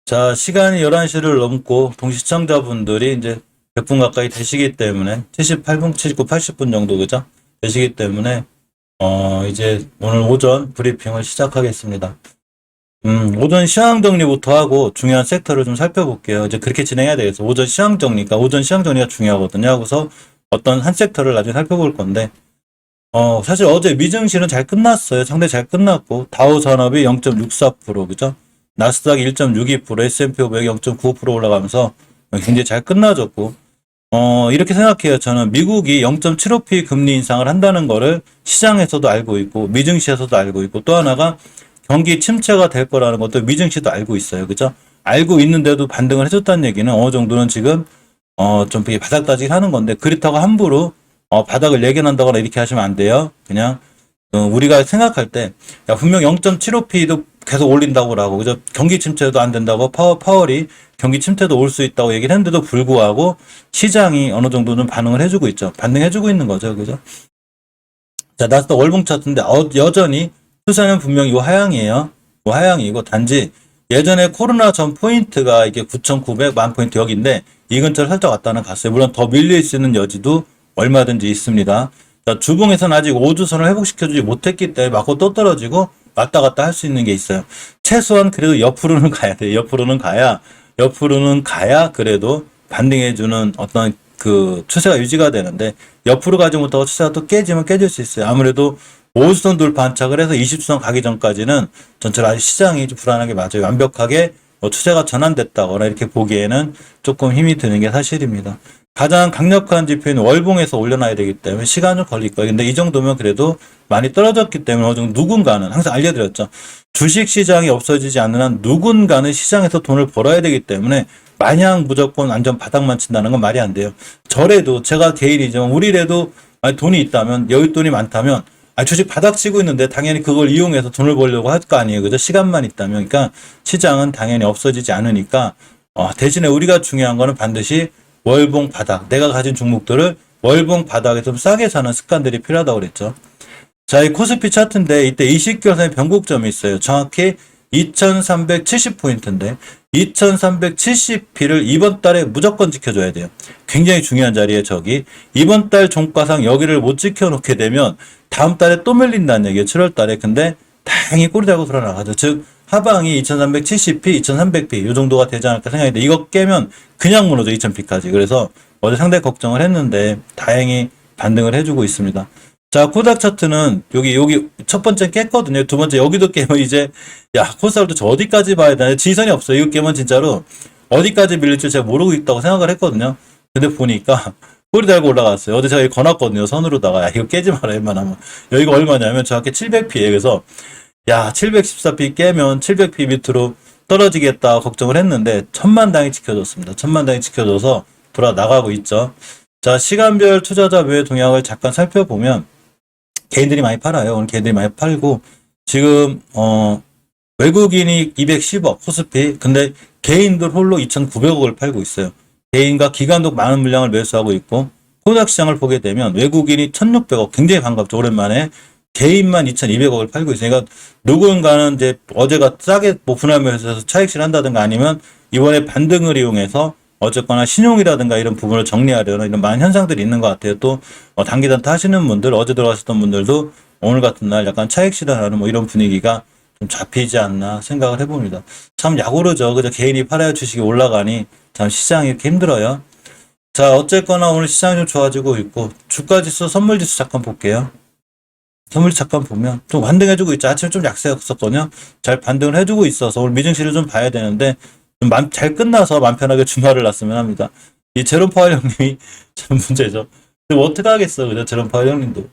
자, 시간이 11시를 넘고 동시청자분들이 이제 100분 가까이 되시기 때문에 78분, 79, 80분 정도 그죠? 되시기 때문에 이제 오늘 오전 브리핑을 시작하겠습니다. 오전 시황 정리부터 하고 중요한 섹터를 좀 살펴볼게요. 이제 그렇게 진행해야 되겠어. 오전 시황 정리가 중요하거든요. 하고서 어떤 한 섹터를 나중에 살펴볼 건데 사실 어제 미증시는 잘 끝났어요. 상대 잘 끝났고 다우 산업이 0.64% 그죠? 나스닥 1.62%, S&P 500 0.95% 올라가면서 굉장히 잘 끝나졌고 이렇게 생각해요. 저는 미국이 0.75p 금리 인상을 한다는 거를 시장에서도 알고 있고 미증시에서도 알고 있고 또 하나가 경기 침체가 될 거라는 것도 미증시도 알고 있어요. 그죠? 알고 있는데도 반등을 해줬다는 얘기는 어느 정도는 지금 좀 바닥 다지기 하는 건데 그렇다고 함부로 바닥을 예견한다거나 이렇게 하시면 안 돼요. 그냥 우리가 생각할 때 야, 분명 0.75p도 계속 올린다고 하고 그죠? 경기 침체도 안 된다고 파월이 경기 침체도 올 수 있다고 얘기를 했는데도 불구하고 시장이 어느 정도는 반응을 해주고 있죠. 반응해주고 있는 거죠. 그죠? 자, 나스닥 월봉 차트인데 여전히 추세는 분명히 이 하향이에요. 이 하향이고 단지 예전에 코로나 전 포인트가 이게 9,900 만 포인트 여기인데 이 근처를 살짝 왔다는 갔어요. 물론 더 밀릴 수 있는 여지도 얼마든지 있습니다. 자, 주봉에서는 아직 5주선을 회복시켜주지 못했기 때문에 맞고 또 떨어지고 왔다 갔다 할 수 있는 게 있어요. 최소한 그래도 옆으로는 가야 돼요. 옆으로는 가야 그래도 반등해주는 어떤 그 추세가 유지가 되는데 옆으로 가지 못하고 추세가 또 깨지면 깨질 수 있어요. 아무래도 5주선 돌파 안착을 해서 20주선 가기 전까지는 전체로 아직 시장이 좀 불안하게 맞아요. 완벽하게 추세가 전환됐다거나 이렇게 보기에는 조금 힘이 드는 게 사실입니다. 가장 강력한 지표는 월봉에서 올려놔야 되기 때문에 시간은 걸릴 거예요. 근데 이 정도면 그래도 많이 떨어졌기 때문에 어느 정도 누군가는 항상 알려드렸죠. 주식 시장이 없어지지 않는 한 누군가는 시장에서 돈을 벌어야 되기 때문에 마냥 무조건 완전 바닥만 친다는 건 말이 안 돼요. 저래도 제가 개인이지만 우리라도 돈이 있다면 여윳돈이 많다면 주식 바닥 치고 있는데 당연히 그걸 이용해서 돈을 벌려고 할 거 아니에요. 그죠? 시간만 있다면. 그러니까 시장은 당연히 없어지지 않으니까 대신에 우리가 중요한 거는 반드시 월봉 바닥, 내가 가진 종목들을 월봉 바닥에 좀 싸게 사는 습관들이 필요하다고 그랬죠. 자, 이 코스피 차트인데 이때 20개선의 변곡점이 있어요. 정확히 2370포인트인데 2370P를 이번 달에 무조건 지켜줘야 돼요. 굉장히 중요한 자리에 저기 이번 달 종가상 여기를 못 지켜놓게 되면 다음 달에 또 밀린다는 얘기예요. 7월 달에. 근데 다행히 꼬리 달고 돌아나가죠. 즉 하방이 2370P, 2300P 이 정도가 되지 않을까 생각했는데 이거 깨면 그냥 무너져 2000P까지. 그래서 어제 상당히 걱정을 했는데 다행히 반등을 해주고 있습니다. 자, 코닥 차트는 여기 첫 번째 깼거든요. 두 번째 여기도 깨면 이제 코스닥도 저 어디까지 봐야 되나 지선이 없어요. 이거 깨면 진짜로 어디까지 밀릴지 제가 모르고 있다고 생각을 했거든요. 근데 보니까 꼬리 달고 올라갔어요. 어제 제가 거놨거든요. 선으로다가 이거 깨지 마라 웬만하면. 여기가 얼마냐면 정확히 700P에 그래서 714P 깨면 700P 밑으로 떨어지겠다 걱정을 했는데 천만당이 지켜줬습니다. 천만당이 지켜줘서 돌아 나가고 있죠. 자, 시간별 투자자 매매 동향을 잠깐 살펴보면 개인들이 많이 팔아요. 오늘 개인들이 많이 팔고 지금 외국인이 210억 코스피 근데 개인들 홀로 2,900억을 팔고 있어요. 개인과 기관도 많은 물량을 매수하고 있고 코스닥 시장을 보게 되면 외국인이 1,600억 굉장히 반갑죠. 오랜만에 개인만 2,200억을 팔고 있어요. 그러니까 누군가는 이제 어제가 싸게 분할매수해서 차익실 한다든가 아니면 이번에 반등을 이용해서 어쨌거나 신용이라든가 이런 부분을 정리하려는 이런 많은 현상들이 있는 것 같아요. 또 단기 단타 하시는 분들 어제 들어가셨던 분들도 오늘 같은 날 약간 차익 실현하는 이런 분위기가 좀 잡히지 않나 생각을 해봅니다. 참 야구르죠. 그저 개인이 팔아야 주식이 올라가니 참 시장이 이렇게 힘들어요. 자, 어쨌거나 오늘 시장이 좀 좋아지고 있고 주가지수 선물지수 잠깐 볼게요. 선물지 잠깐 보면 좀 반등해주고 있죠. 아침에 좀 약세였었거든요. 잘 반등을 해주고 있어서 오늘 미증시를 좀 봐야 되는데 잘 끝나서 마음 편하게 주말을 놨으면 합니다. 이 제롬 파월 형님이 참 문제죠. 근데 어떻게 하겠어, 그죠? 제롬 파월 형님도.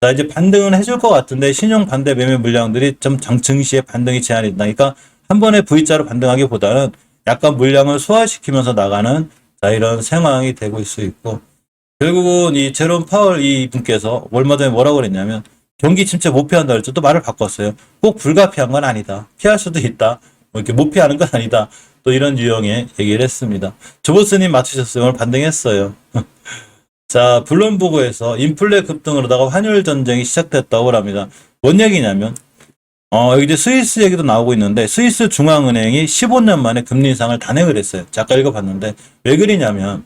자, 이제 반등은 해줄 것 같은데 신용 반대 매매 물량들이 좀 증시에 반등이 제한이 된다. 그러니까 한 번에 V자로 반등하기보다는 약간 물량을 소화시키면서 나가는 이런 상황이 되고 있을 수 있고 결국은 이 제롬 파월 이 분께서 얼마 전에 뭐라고 그랬냐면 경기 침체 못 피한다 그랬죠. 또 말을 바꿨어요. 꼭 불가피한 건 아니다. 피할 수도 있다. 이렇게 못 피하는 건 아니다. 또 이런 유형의 얘기를 했습니다. 조보스님 맞추셨어요. 오늘 반등했어요. 자, 블룸버그에서 인플레 급등으로다가 환율 전쟁이 시작됐다고 합니다. 뭔 얘기냐면 여기 이제 스위스 얘기도 나오고 있는데, 스위스 중앙은행이 15년 만에 금리 인상을 단행을 했어요. 아까 읽어봤는데, 왜 그러냐면,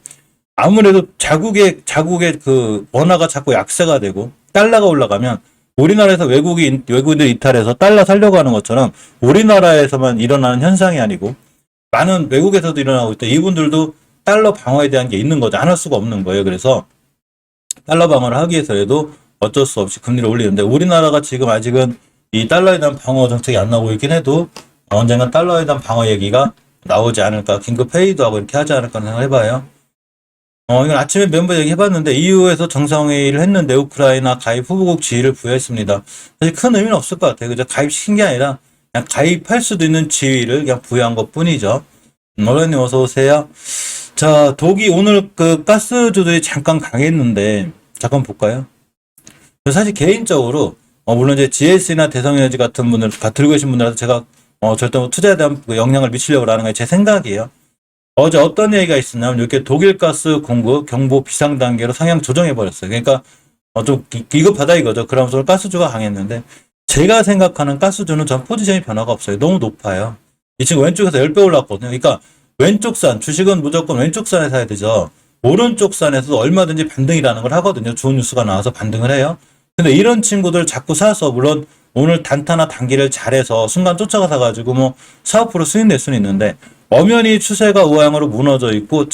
아무래도 자국의 그 원화가 자꾸 약세가 되고, 달러가 올라가면, 우리나라에서 외국인들 이탈해서 달러 살려고 하는 것처럼, 우리나라에서만 일어나는 현상이 아니고, 많은 외국에서도 일어나고 있다. 이분들도 달러 방어에 대한 게 있는 거죠. 안 할 수가 없는 거예요. 그래서, 달러 방어를 하기 위해서라도 어쩔 수 없이 금리를 올리는데, 우리나라가 지금 아직은 이 달러에 대한 방어 정책이 안 나오고 있긴 해도 언젠간 달러에 대한 방어 얘기가 나오지 않을까, 긴급 회의도 하고 이렇게 하지 않을까 생각해봐요. 이건 아침에 멤버 얘기해봤는데, EU에서 정상회의를 했는데 우크라이나 가입 후보국 지위를 부여했습니다. 사실 큰 의미는 없을 것 같아요. 그죠? 가입시킨 게 아니라 그냥 가입할 수도 있는 지위를 그냥 부여한 것 뿐이죠. 어른님 어서 오세요. 자, 독이 오늘 그 가스 조절이 잠깐 강했는데 잠깐 볼까요? 사실 개인적으로 물론 이제 GS나 대성에너지 같은 분들 들고 계신 분들한테 제가 절대 뭐 투자에 대한 그 영향을 미치려고 하는 게 제 생각이에요. 어제 어떤 얘기가 있었냐면 이렇게 독일 가스 공급 경보 비상 단계로 상향 조정해 버렸어요. 그러니까 좀 기급하다 이거죠. 그러면서 가스주가 강했는데, 제가 생각하는 가스주는 전 포지션이 변화가 없어요. 너무 높아요. 이 친구 왼쪽에서 10배 올랐거든요. 그러니까 왼쪽 산, 주식은 무조건 왼쪽 산에 사야 되죠. 오른쪽 산에서도 얼마든지 반등이라는 걸 하거든요. 좋은 뉴스가 나와서 반등을 해요. 근데 이런 친구들 자꾸 사서, 물론 오늘 단타나 단기를 잘해서 순간 쫓아가 사가지고 뭐 4, 5% 수익 낼 수는 있는데, 엄연히 추세가 우하향으로 무너져 있고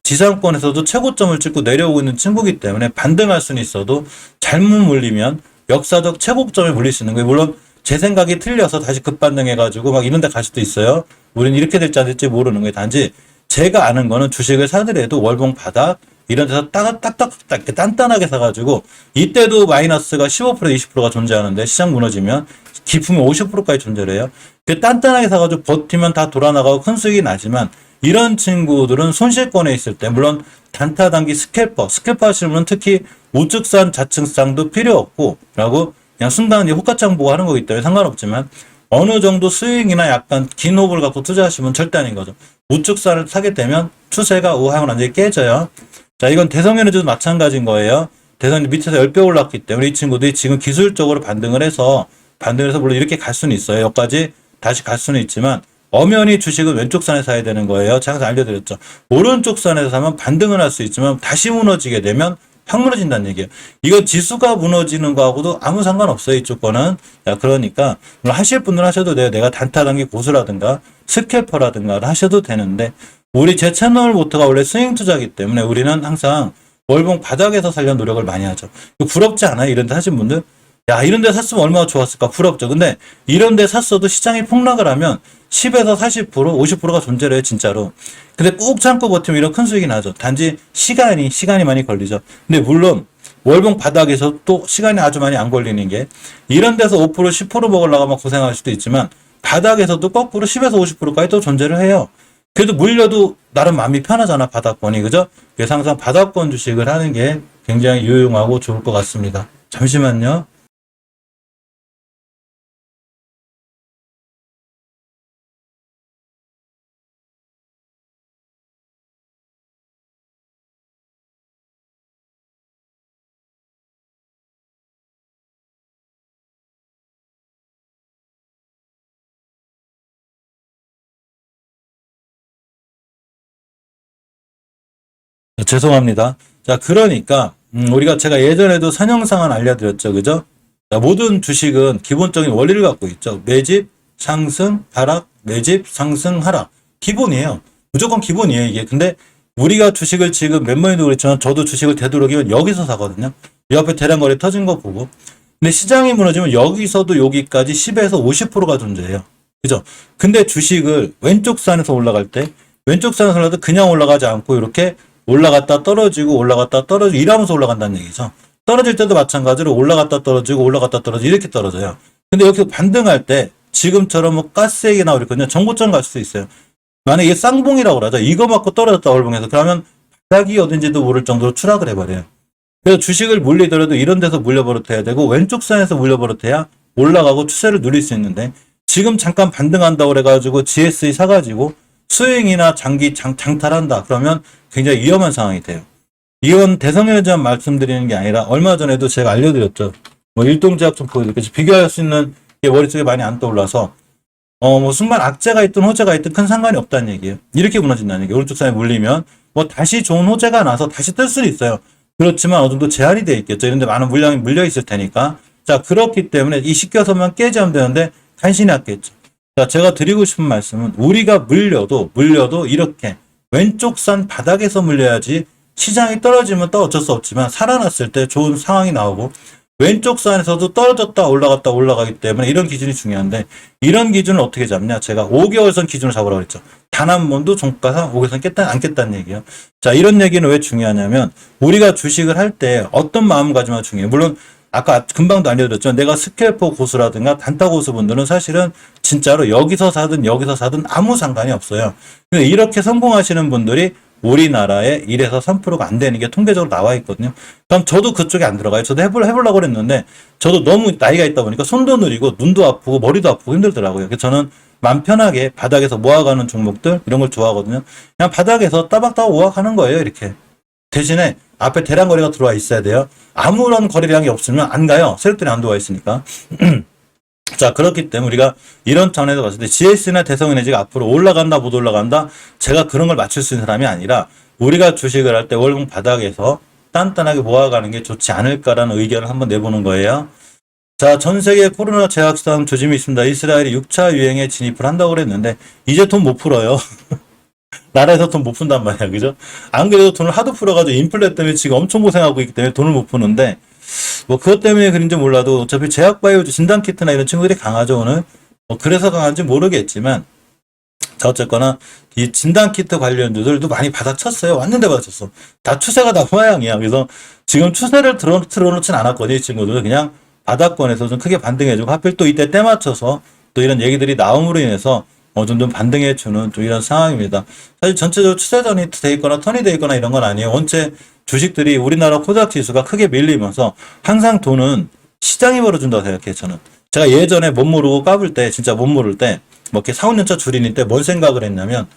지상권에서도 최고점을 찍고 내려오고 있는 친구기 때문에 반등할 수는 있어도 잘못 물리면 역사적 최고점에 물릴 수 있는 거예요. 물론 제 생각이 틀려서 다시 급반등해가지고 막 이런 데 갈 수도 있어요. 우리는 이렇게 될지 안 될지 모르는 거예요. 단지 제가 아는 거는 주식을 사더라도 월봉 바닥 이런 데서 딱딱딱 이렇게 단단하게 사가지고, 이때도 마이너스가 15% 20%가 존재하는데 시장 무너지면 기품이 50%까지 존재를 해요. 그 단단하게 사가지고 버티면 다 돌아나가고 큰 수익이 나지만, 이런 친구들은 손실권에 있을 때, 물론 단타 단기 스캘퍼 하시는 분은 특히 우측산 좌측상도 필요 없고 라고 그냥 순간 호가창 보고 하는 거기 때문에 상관없지만, 어느 정도 수익이나 약간 긴 호흡을 갖고 투자하시면 절대 아닌 거죠. 우측산을 사게 되면 추세가 우하향으로 완전히 깨져요. 자, 이건 대성에너지도 마찬가지인 거예요. 대성이 밑에서 10배 올랐기 때문에 이 친구들이 지금 기술적으로 반등을 해서 물론 이렇게 갈 수는 있어요. 여기까지 다시 갈 수는 있지만, 엄연히 주식은 왼쪽 산에 사야 되는 거예요. 제가 항상 알려드렸죠. 오른쪽 산에서 사면 반등은 할 수 있지만 다시 무너지게 되면 확 무너진다는 얘기예요. 이거 지수가 무너지는 거하고도 아무 상관없어요. 이쪽 거는. 야, 그러니까 하실 분들은 하셔도 돼요. 내가 단타 단기 고수라든가 스캘퍼라든가 하셔도 되는데, 우리 제 채널 모토가 원래 스윙 투자기 때문에 우리는 항상 월봉 바닥에서 살려는 노력을 많이 하죠. 부럽지 않아요? 이런 데 하신 분들? 야, 이런 데 샀으면 얼마나 좋았을까? 부럽죠. 근데 이런 데 샀어도 시장이 폭락을 하면 10에서 40%, 50%가 존재를 해요, 진짜로. 근데 꾹 참고 버티면 이런 큰 수익이 나죠. 단지 시간이 많이 걸리죠. 근데 물론 월봉 바닥에서 또 시간이 아주 많이 안 걸리는 게, 이런 데서 5%, 10% 먹으려고 고생할 수도 있지만 바닥에서도 거꾸로 10에서 50%까지 또 존재를 해요. 그래도 물려도 나름 마음이 편하잖아, 바닥권이. 그죠? 그래서 항상 바닥권 주식을 하는 게 굉장히 유용하고 좋을 것 같습니다. 잠시만요. 죄송합니다. 자, 그러니까 우리가 제가 예전에도 선형상을 알려드렸죠. 그죠? 자, 모든 주식은 기본적인 원리를 갖고 있죠. 매집, 상승, 하락, 매집, 상승, 하락. 기본이에요. 무조건 기본이에요, 이게. 근데 우리가 주식을 지금 멤버님도 그랬지만 저도 주식을 되도록이면 여기서 사거든요. 이 앞에 대량거래 터진 거 보고. 근데 시장이 무너지면 여기서도 여기까지 10에서 50%가 존재해요. 그죠? 근데 주식을 왼쪽 산에서 올라갈 때, 왼쪽 산에서 올라도 그냥 올라가지 않고 이렇게 올라갔다 떨어지고 올라갔다 떨어지고 이러면서 올라간다는 얘기죠. 떨어질 때도 마찬가지로 올라갔다 떨어지고 이렇게 떨어져요. 근데 여기서 반등할 때 지금처럼 뭐 가스 얘기 나오고 있거든요. 정고점 갈 수도 있어요. 만약에 이게 쌍봉이라고 그러죠. 이거 맞고 떨어졌다 월봉에서. 그러면 바닥이 어딘지도 모를 정도로 추락을 해버려요. 그래서 주식을 물리더라도 이런 데서 물려버릇해야 되고 왼쪽 선에서 물려버릇해야 올라가고 추세를 누릴 수 있는데, 지금 잠깐 반등한다고 그래가지고 GSE 사가지고 수익이나 장탈한다. 그러면 굉장히 위험한 상황이 돼요. 이건 대성에너지만 말씀드리는 게 아니라 얼마 전에도 제가 알려드렸죠. 뭐 일동제약 좀 보여드릴게요. 비교할 수 있는 이게 머릿속에 많이 안 떠올라서 뭐 순간 악재가 있든 호재가 있든 큰 상관이 없다는 얘기예요. 이렇게 무너진다는 얘기예요. 오른쪽 사람이 물리면 뭐 다시 좋은 호재가 나서 다시 뜰 수는 있어요. 그렇지만 어느 정도 제한이 돼 있겠죠. 이런데 많은 물량이 물려 있을 테니까. 자, 그렇기 때문에 이 시켜서만 깨지 하면 되는데 간신히 났겠죠. 자, 제가 드리고 싶은 말씀은 우리가 물려도 이렇게 왼쪽 산 바닥에서 물려야지 시장이 떨어지면 또 어쩔 수 없지만 살아났을 때 좋은 상황이 나오고 왼쪽 산에서도 떨어졌다 올라가기 때문에 이런 기준이 중요한데 이런 기준을 어떻게 잡냐? 제가 5개월선 기준을 잡으라고 그랬죠. 단 한 번도 종가상 5개월선 깼다 안 깼다는 얘기예요. 자, 이런 얘기는 왜 중요하냐면 우리가 주식을 할 때 어떤 마음가짐이 중요해요. 물론 아까 금방도 알려드렸죠. 내가 스캘퍼 고수라든가 단타 고수분들은 사실은 진짜로 여기서 사든 아무 상관이 없어요. 근데 이렇게 성공하시는 분들이 우리나라에 1에서 3%가 안 되는 게 통계적으로 나와 있거든요. 그럼 저도 그쪽에 안 들어가요. 저도 해보려고 그랬는데 저도 너무 나이가 있다 보니까 손도 느리고 눈도 아프고 머리도 아프고 힘들더라고요. 그래서 저는 마음 편하게 바닥에서 모아가는 종목들 이런 걸 좋아하거든요. 그냥 바닥에서 따박따박 모아가는 거예요. 이렇게. 대신에 앞에 대량 거래가 들어와 있어야 돼요. 아무런 거래량이 없으면 안 가요. 세력들이 안 들어와 있으니까. 자, 그렇기 때문에 우리가 이런 차원에서 봤을 때 GS나 대성에너지가 앞으로 올라간다 못 올라간다 제가 그런 걸 맞출 수 있는 사람이 아니라 우리가 주식을 할 때 월봉 바닥에서 단단하게 모아가는 게 좋지 않을까라는 의견을 한번 내보는 거예요. 자, 전 세계 코로나 재확산 조짐이 있습니다. 이스라엘이 6차 유행에 진입을 한다고 그랬는데 이제 돈 못 풀어요. 나라에서 돈 못 푼단 말이야. 그죠? 안 그래도 돈을 하도 풀어가지고 인플레 때문에 지금 엄청 고생하고 있기 때문에 돈을 못 푸는데 뭐 그것 때문에 그런지 몰라도 어차피 제약바이오 진단키트나 이런 친구들이 강하죠 오늘. 뭐 그래서 강한지 모르겠지만 자 어쨌거나 이 진단키트 관련주들도 많이 받아쳤어요. 왔는데 받아쳤어. 다 추세가 다 모양이야. 그래서 지금 추세를 틀어놓진 않았거든요. 이 친구들 그냥 바닥권에서 좀 크게 반등해주고 하필 또 이때 때 맞춰서 또 이런 얘기들이 나옴으로 인해서 좀 반등해주는 좀 이런 상황입니다. 사실 전체적으로 추세전이 돼 있거나 턴이 돼 있거나 이런 건 아니에요. 원체 주식들이 우리나라 코스닥 지수가 크게 밀리면서 항상 돈은 시장이 벌어준다고 생각해요. 저는 제가 예전에 못 모르고 까불 때 진짜 못 모를 때 뭐 이렇게 4, 5년차 줄이니 때 뭘 생각을 했냐면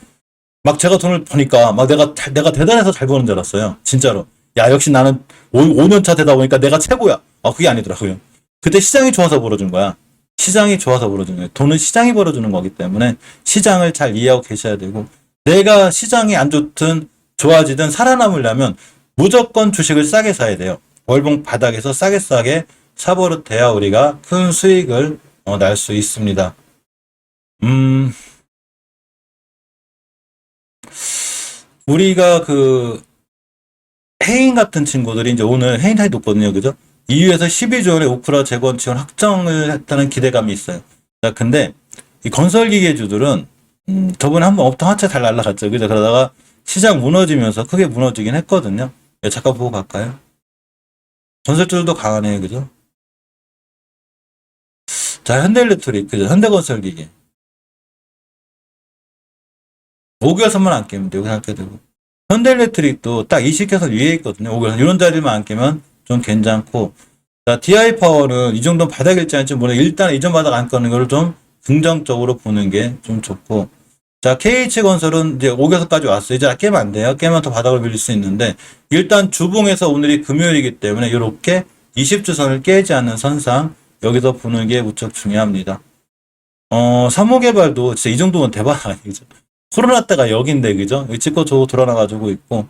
막 제가 돈을 버니까 막 내가 대단해서 잘 버는 줄 알았어요. 진짜로. 야 역시 나는 5년차 되다 보니까 내가 최고야. 그게 아니더라고요. 그때 시장이 좋아서 벌어준 거야. 시장이 좋아서 벌어주는 거예요. 돈은 시장이 벌어주는 거기 때문에 시장을 잘 이해하고 계셔야 되고 내가 시장이 안 좋든 좋아지든 살아남으려면 무조건 주식을 싸게 사야 돼요. 월봉 바닥에서 싸게 사버릇해야 우리가 큰 수익을 날 수 있습니다. 우리가 그 해인 같은 친구들이 이제 오늘 해인 타이 높거든요. 그죠? EU에서 12조 원의 우크라 재건 지원 확정을 했다는 기대감이 있어요. 자, 근데 이 건설기계주들은 저번에 한번 업황 하체 잘 날라갔죠. 그죠? 그러다가 시장 무너지면서 크게 무너지긴 했거든요. 잠깐 보고 갈까요? 건설주들도 강하네요. 그죠? 자, 현대일렉트릭, 그죠? 현대건설기계. 5개월선만 안 깨면 되고, 생각해도. 현대일렉트릭도 딱 이 시켜서 위에 있거든요. 5개월선. 이런 자리만 안 깨면 좀 괜찮고. 자, DI파워는 이 정도 바닥일지 아닐지 모르겠는데, 일단 이전 바닥 안 꺼는 거를 좀 긍정적으로 보는 게 좀 좋고. 자, KH건설은 이제 5개월선까지 왔어요. 이제 깨면 안 돼요. 깨면 더 바닥을 밀릴 수 있는데, 일단 주봉에서 오늘이 금요일이기 때문에 이렇게 20주선을 깨지 않는 선상, 여기서 보는 게 무척 중요합니다. 사모개발도 진짜 이 정도면 대박 아니죠. 코로나 때가 여긴데, 그죠? 찍고 저거 돌아나가지고 있고,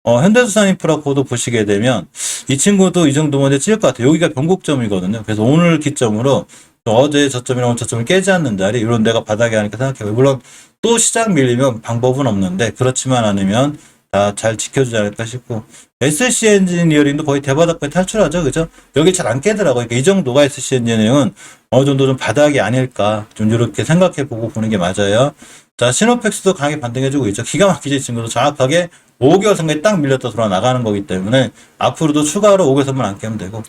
현대수산인프라코도 보시게 되면, 이 친구도 이 정도면 이제 찔 것 같아요. 여기가 변곡점이거든요. 그래서 오늘 기점으로, 어제 저점이랑 오늘 저점을 깨지 않는 자리, 이런 데가 바닥에 하니까 생각해요. 물론, 또 시장 밀리면 방법은 없는데, 그렇지만 않으면, 다 잘 지켜주지 않을까 싶고, SC 엔지니어링도 거의 대바닥까지 탈출하죠. 그죠? 여기 잘 안 깨더라고요. 그러니까 이 정도가 SC 엔지니어링은 어느 정도 좀 바닥이 아닐까, 좀 이렇게 생각해 보고 보는 게 맞아요. 자, 시노팩스도 강하게 반등해주고 있죠. 기가 막히지, 친구도 정확하게 5개월 선까지 딱 밀렸다 돌아 나가는 거기 때문에 앞으로도 추가로 5개월선만 안 깨면 되고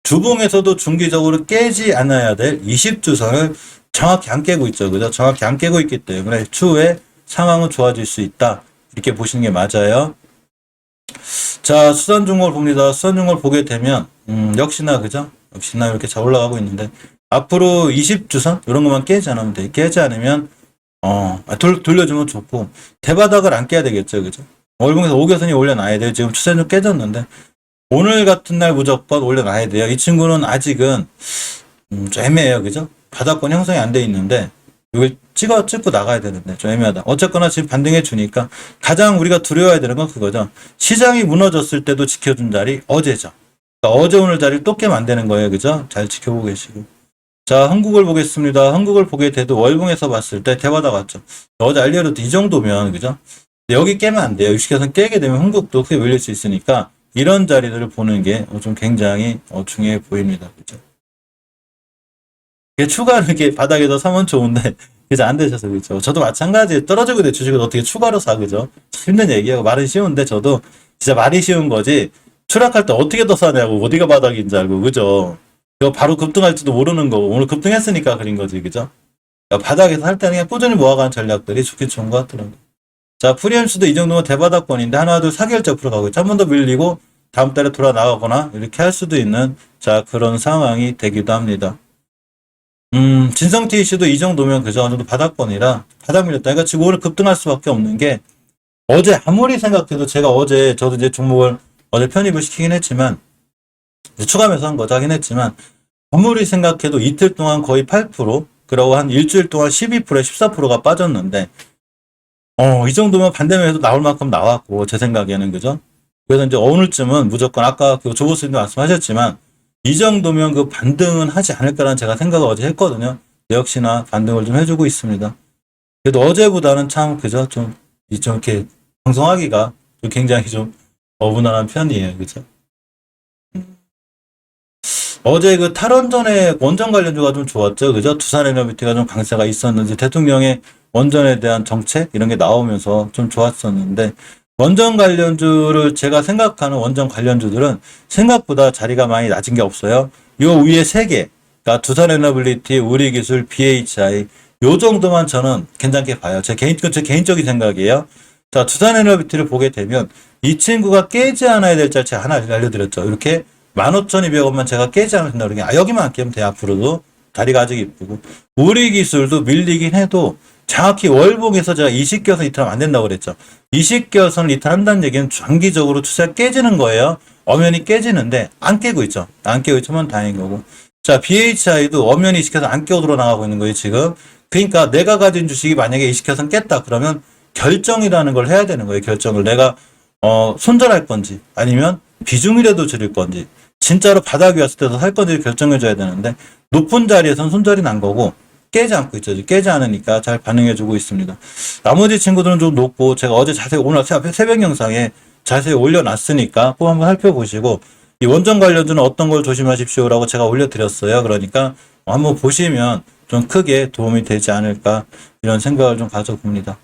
주봉에서도 중기적으로 깨지 않아야 될 20주선을 정확히 안 깨고 있죠. 그죠? 정확히 안 깨고 있기 때문에 추후에 상황은 좋아질 수 있다. 이렇게 보시는 게 맞아요. 자, 수산중공을 봅니다. 수산중공을 보게 되면 역시나 그죠? 역시나 이렇게 잘 올라가고 있는데 앞으로 20주선 이런 것만 깨지 않으면 돼. 깨지 않으면 돌려주면 좋고, 대바닥을 안 깨야 되겠죠, 그죠? 월봉에서 5개선이 올려놔야 돼요. 지금 추세는 좀 깨졌는데, 오늘 같은 날 무조건 올려놔야 돼요. 이 친구는 아직은, 좀 애매해요, 그죠? 바닥권 형성이 안 돼 있는데 이걸 찍고 나가야 되는데 좀 애매하다. 어쨌거나 지금 반등해 주니까 가장 우리가 두려워해야 되는 건 그거죠. 시장이 무너졌을 때도 지켜준 자리 어제죠. 그러니까 어제 오늘 자리를 또 깨면 안 되는 거예요. 그죠? 잘 지켜보고 계시고. 자, 한국을 보겠습니다. 한국을 보게 돼도 월봉에서 봤을 때 대바닥 왔죠. 어제 알리아도 이 정도면 그죠? 여기 깨면 안 돼요. 주식에서 깨게 되면 한국도 크게 밀릴 수 있으니까 이런 자리들을 보는 게 좀 굉장히 중요해 보입니다. 그죠? 추가로 이렇게 바닥에서 사면 좋은데 그죠? 안 되셔서 그죠? 저도 마찬가지에 떨어지고 내 주식을 어떻게 추가로 사 그죠? 힘든 얘기하고 말은 쉬운데 저도 진짜 말이 쉬운 거지 추락할 때 어떻게 더 사냐고 어디가 바닥인 줄 알고 그죠? 이거 바로 급등할지도 모르는 거고 오늘 급등했으니까 그린 거지 그죠? 그러니까 바닥에서 할 때는 그냥 꾸준히 모아가는 전략들이 좋긴 좋은 것 같더라고요. 자, 프리엠스도 이 정도면 대바닥권인데 하나 둘 4개월째 앞으로 가고 있죠. 한 번 더 밀리고 다음 달에 돌아 나가거나 이렇게 할 수도 있는 자 그런 상황이 되기도 합니다. 진성 TC도 이 정도면 그저 어느 정도 바닥권이라 바닥 밀렸다. 그러니까 지금 오늘 급등할 수밖에 없는 게 어제 아무리 생각해도 제가 어제 저도 이제 종목을 어제 편입을 시키긴 했지만 추가 매수한 거죠 하긴 했지만 아무리 생각해도 이틀 동안 거의 8% 그러고 한 일주일 동안 12%에 14%가 빠졌는데 이 정도면 반대면에도 나올 만큼 나왔고 제 생각에는 그죠? 그래서 이제 오늘쯤은 무조건 아까 그 조보스님도 말씀하셨지만 이 정도면 그 반등은 하지 않을까라는 제가 생각을 어제 했거든요. 역시나 반등을 좀 해주고 있습니다. 그래도 어제보다는 참 그죠? 좀 이렇게 방송하기가 좀 굉장히 좀 무난한 편이에요. 그죠? 어제 그 탈원전의 원전 관련주가 좀 좋았죠. 그죠? 두산에너비티가 좀 강세가 있었는지 대통령의 원전에 대한 정책 이런 게 나오면서 좀 좋았었는데 원전 관련주를 제가 생각하는 원전 관련주들은 생각보다 자리가 많이 낮은 게 없어요. 요 위에 3개, 그러니까 두산에너빌리티, 우리기술, BHI 요 정도만 저는 괜찮게 봐요. 제 개인적인 생각이에요. 자, 두산에너비티를 보게 되면 이 친구가 깨지 않아야 될 자리 제가 하나 알려드렸죠. 이렇게 15,200원만 제가 깨지 않으면 된다. 그러니까 여기만 안 깨면 돼. 앞으로도 다리가 아직 이쁘고 우리기술도 밀리긴 해도 정확히 월봉에서 제가 이식겨서 이탈하면 안 된다고 그랬죠. 이식겨서는 이탈한다는 얘기는 장기적으로 추세가 깨지는 거예요. 엄연히 깨지는데 안 깨고 있죠. 안 깨고 있으면 다행인 거고. 자, BHI도 엄연히 이식해서 안 깨고 들어나가고 있는 거예요, 지금. 그러니까 내가 가진 주식이 만약에 이식해서 깼다 그러면 결정이라는 걸 해야 되는 거예요. 결정을 내가 손절할 건지 아니면 비중이라도 줄일 건지 진짜로 바닥이 왔을 때도 살 건지 결정해줘야 되는데 높은 자리에서는 손절이 난 거고 깨지 않고 있죠. 깨지 않으니까 잘 반응해주고 있습니다. 나머지 친구들은 좀 높고 제가 어제 자세히 오늘 새벽 영상에 자세히 올려놨으니까 꼭 한번 살펴보시고 이 원전 관련주는 어떤 걸 조심하십시오라고 제가 올려드렸어요. 그러니까 한번 보시면 좀 크게 도움이 되지 않을까 이런 생각을 좀 가져봅니다.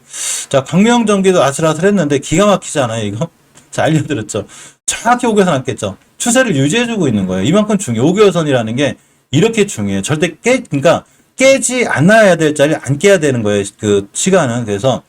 자, 광명전기도 아슬아슬했는데 기가 막히지 않아요 이거? 자, 알려드렸죠. 정확히 5개선 났겠죠. 추세를 유지해주고 있는 거예요. 이만큼 중요해요. 5개선이라는 게 이렇게 중요해요. 절대 그러니까 깨지 않아야 될 자리를 안 깨야 되는 거예요. 그 시간은. 그래서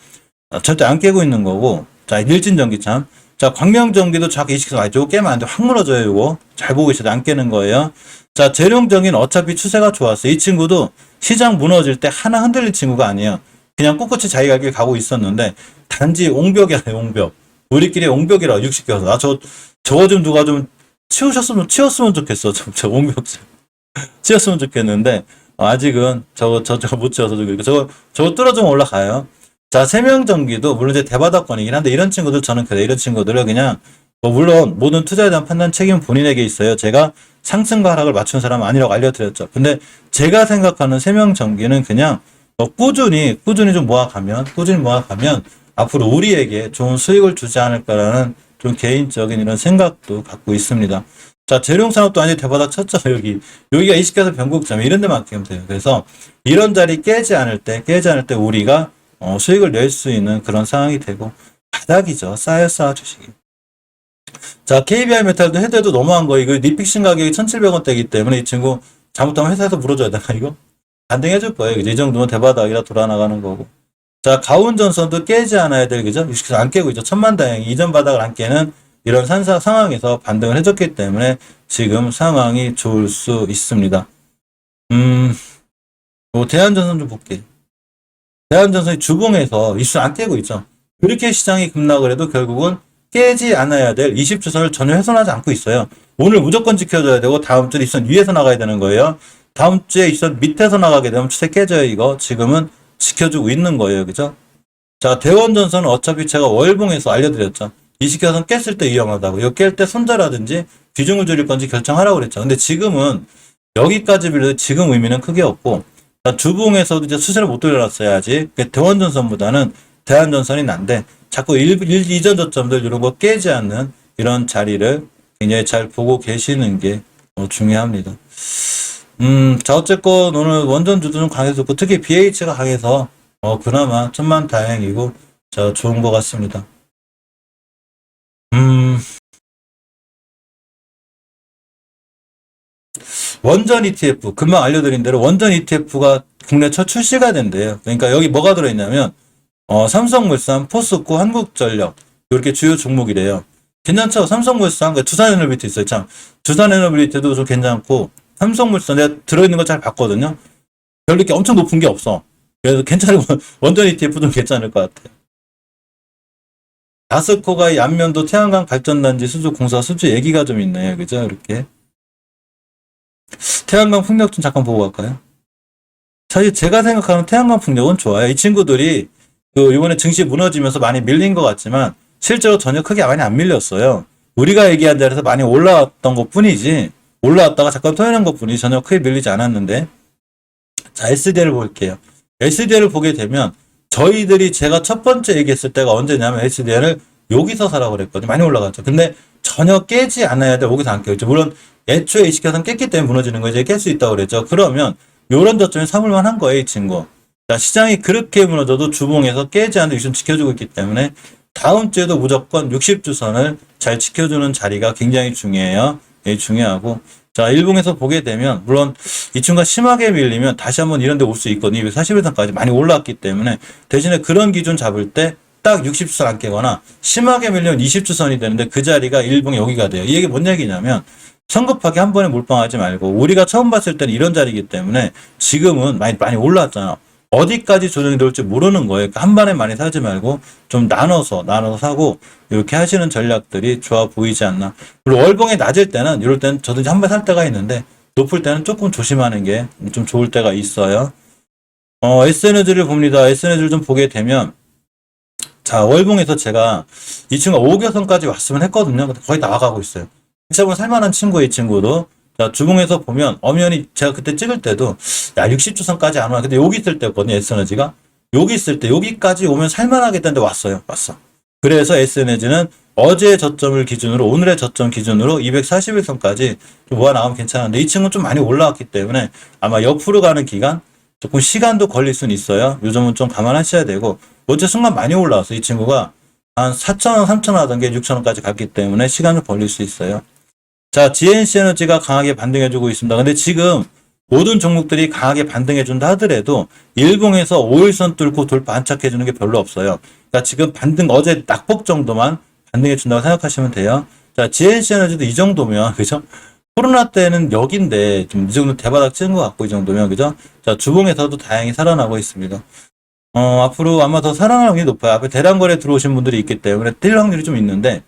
절대 안 깨고 있는 거고. 자, 일진전기 참. 자, 광명전기도 정확히 이식해서 이거 깨면 안 돼. 확 무너져요. 이거. 잘 보고 있어도 안 깨는 거예요. 자, 재룡전기는 어차피 추세가 좋았어요. 이 친구도 시장 무너질 때 하나 흔들릴 친구가 아니에요. 그냥 꿋꿋이 자기 갈 길 가고 있었는데 단지 옹벽이야, 옹벽. 우리끼리 옹벽이라 60개서. 저거 좀 누가 좀 치웠으면 좋겠어. 저 옹벽 치웠으면 좋겠는데 아직은 저거 못 지어서 저거 뚫어주면 올라가요. 자, 세명전기도 물론 이제 대바닥권이긴 한데 이런 친구들 저는 그래. 이런 친구들은 그냥 물론 모든 투자에 대한 판단 책임은 본인에게 있어요. 제가 상승과 하락을 맞춘 사람은 아니라고 알려드렸죠. 근데 제가 생각하는 세명전기는 그냥 꾸준히 좀 모아가면 앞으로 우리에게 좋은 수익을 주지 않을까라는 좀 개인적인 이런 생각도 갖고 있습니다. 자, 재룡산업도 완전히 대바닥 쳤죠. 여기가 이식해서 변곡점 이런 데만 깨면 돼요. 그래서 이런 자리 깨지 않을 때 우리가 수익을 낼 수 있는 그런 상황이 되고 바닥이죠. 쌓여 주식이. 자, KBI 메탈도 해도 너무한 거. 이거 리픽싱 가격이 1,700원대이기 때문에 이 친구 잘못하면 회사에서 물어줘야 되나 이거? 반등해줄 거예요. 이 정도면 대바닥이라 돌아나가는 거고. 자, 가온전선도 깨지 않아야 될 그죠? 주식에서 안 깨고 있죠. 천만다행히 이전 바닥을 안 깨는 이런 상황에서 반등을 해줬기 때문에 지금 상황이 좋을 수 있습니다. 대한전선 좀 볼게요. 대한전선이 주봉에서 이슈 안 깨고 있죠. 그렇게 시장이 급락을 해도 결국은 깨지 않아야 될 20주선을 전혀 훼손하지 않고 있어요. 오늘 무조건 지켜줘야 되고 다음 주 이선 위에서 나가야 되는 거예요. 다음 주에 이선 밑에서 나가게 되면 추세 깨져요, 이거. 지금은 지켜주고 있는 거예요, 그죠? 자, 대원전선은 어차피 제가 월봉에서 알려드렸죠. 이식켜선 깼을 때 위험하다고. 이거 깰 때 손절하든지 비중을 줄일 건지 결정하라고 그랬죠. 근데 지금은 여기까지 빌려도 지금 의미는 크게 없고, 주봉에서도 이제 수세를 못 돌려놨어야지. 대원전선보다는 대한전선이 난데, 자꾸 이전 저점들 이런 거 깨지 않는 이런 자리를 굉장히 잘 보고 계시는 게 중요합니다. 자, 어쨌건 오늘 원전주도 좀 강해졌고, 특히 BH가 강해서, 그나마 천만 다행이고, 자, 좋은 것 같습니다. 원전 ETF, 금방 알려드린 대로 원전 ETF가 국내 첫 출시가 된대요. 그러니까 여기 뭐가 들어있냐면, 삼성물산, 포스코, 한국전력, 이렇게 주요 종목이래요. 괜찮죠? 삼성물산, 두산에너빌리티 있어요. 참. 두산에너빌리티도 좀 괜찮고, 삼성물산, 내가 들어있는 거 잘 봤거든요. 별로 이렇게 엄청 높은 게 없어. 그래서 괜찮은, 원전 ETF 좀 괜찮을 것 같아요. 다스코가 안면도 태양광 발전단지 수주 공사 수주 얘기가 좀 있네요. 그죠? 이렇게. 태양광 풍력 좀 잠깐 보고 갈까요? 사실 제가 생각하는 태양광 풍력은 좋아요. 이 친구들이 이번에 증시 무너지면서 많이 밀린 것 같지만 실제로 전혀 크게 많이 안 밀렸어요. 우리가 얘기한 자리에서 많이 올라왔던 것 뿐이지, 올라왔다가 잠깐 토해낸 것 뿐이지 전혀 크게 밀리지 않았는데, 자, SDL을 볼게요. SDL을 보게 되면 저희들이 제가 첫 번째 얘기했을 때가 언제냐면 SDL을 여기서 사라고 그랬거든요. 많이 올라갔죠. 근데 전혀 깨지 않아야 돼. 여기서 안 깨겠죠. 물론 애초에 이식해서 깼기 때문에 무너지는 거 이제 깰 수 있다고 그랬죠. 그러면 요런 저점이 삼을만 한 거예요, 이 친구. 자, 시장이 그렇게 무너져도 주봉에서 깨지 않는 위치를 지켜주고 있기 때문에 다음 주에도 무조건 60주선을 잘 지켜주는 자리가 굉장히 중요해요. 예, 중요하고. 자, 일봉에서 보게 되면, 물론 이 친구가 심하게 밀리면 다시 한번 이런 데 올 수 있거든요. 241선까지 많이 올라왔기 때문에 대신에 그런 기준 잡을 때 딱 60주선 안 깨거나 심하게 밀리면 20주선이 되는데 그 자리가 일봉 여기가 돼요. 이 얘기 뭔 얘기냐면 성급하게 한 번에 몰빵하지 말고, 우리가 처음 봤을 때는 이런 자리이기 때문에 지금은 많이 올라왔잖아. 어디까지 조정이 될지 모르는 거예요. 그러니까 한 번에 많이 사지 말고 좀 나눠서 사고 이렇게 하시는 전략들이 좋아 보이지 않나. 그리고 월봉이 낮을 때는 이럴 때는 저도 한 번 살 때가 있는데 높을 때는 조금 조심하는 게 좀 좋을 때가 있어요. SNG를 봅니다. SNG를 좀 보게 되면, 자, 월봉에서 제가 이 친구가 5개선까지 왔으면 했거든요. 근데 거의 나와가고 있어요. 시작은 살만한 친구예요, 이 친구도. 자, 주봉에서 보면 엄연히 제가 그때 찍을 때도 60주선까지 안 와. 근데 여기 있을 때였거든요, SNG가. 여기 있을 때 여기까지 오면 살만하겠다는데 왔어요. 그래서 SNG는 어제의 저점을 기준으로, 오늘의 저점 기준으로 241선까지 좀 모아 나오면 괜찮은데, 이 친구는 좀 많이 올라왔기 때문에 아마 옆으로 가는 기간, 조금 시간도 걸릴 수는 있어요. 요 점은 좀 감안하셔야 되고, 어제 순간 많이 올라왔어요. 이 친구가 한 4,000원, 3,000원 하던 게 6,000원까지 갔기 때문에 시간을 걸릴 수 있어요. 자, GNC 에너지가 강하게 반등해주고 있습니다. 근데 지금 모든 종목들이 강하게 반등해준다 하더라도 일봉에서 5일선 뚫고 돌파 안착해주는 게 별로 없어요. 그러니까 지금 어제 낙폭 정도만 반등해준다고 생각하시면 돼요. 자, GNC 에너지도 이 정도면, 그죠? 코로나 때는 여기인데 좀 이 정도 대바닥 찍은 것 같고, 이 정도면, 그죠? 자, 주봉에서도 다행히 살아나고 있습니다. 앞으로 아마 더 살아날 확률이 높아요. 앞에 대량거래 들어오신 분들이 있기 때문에 뛸 확률이 좀 있는데,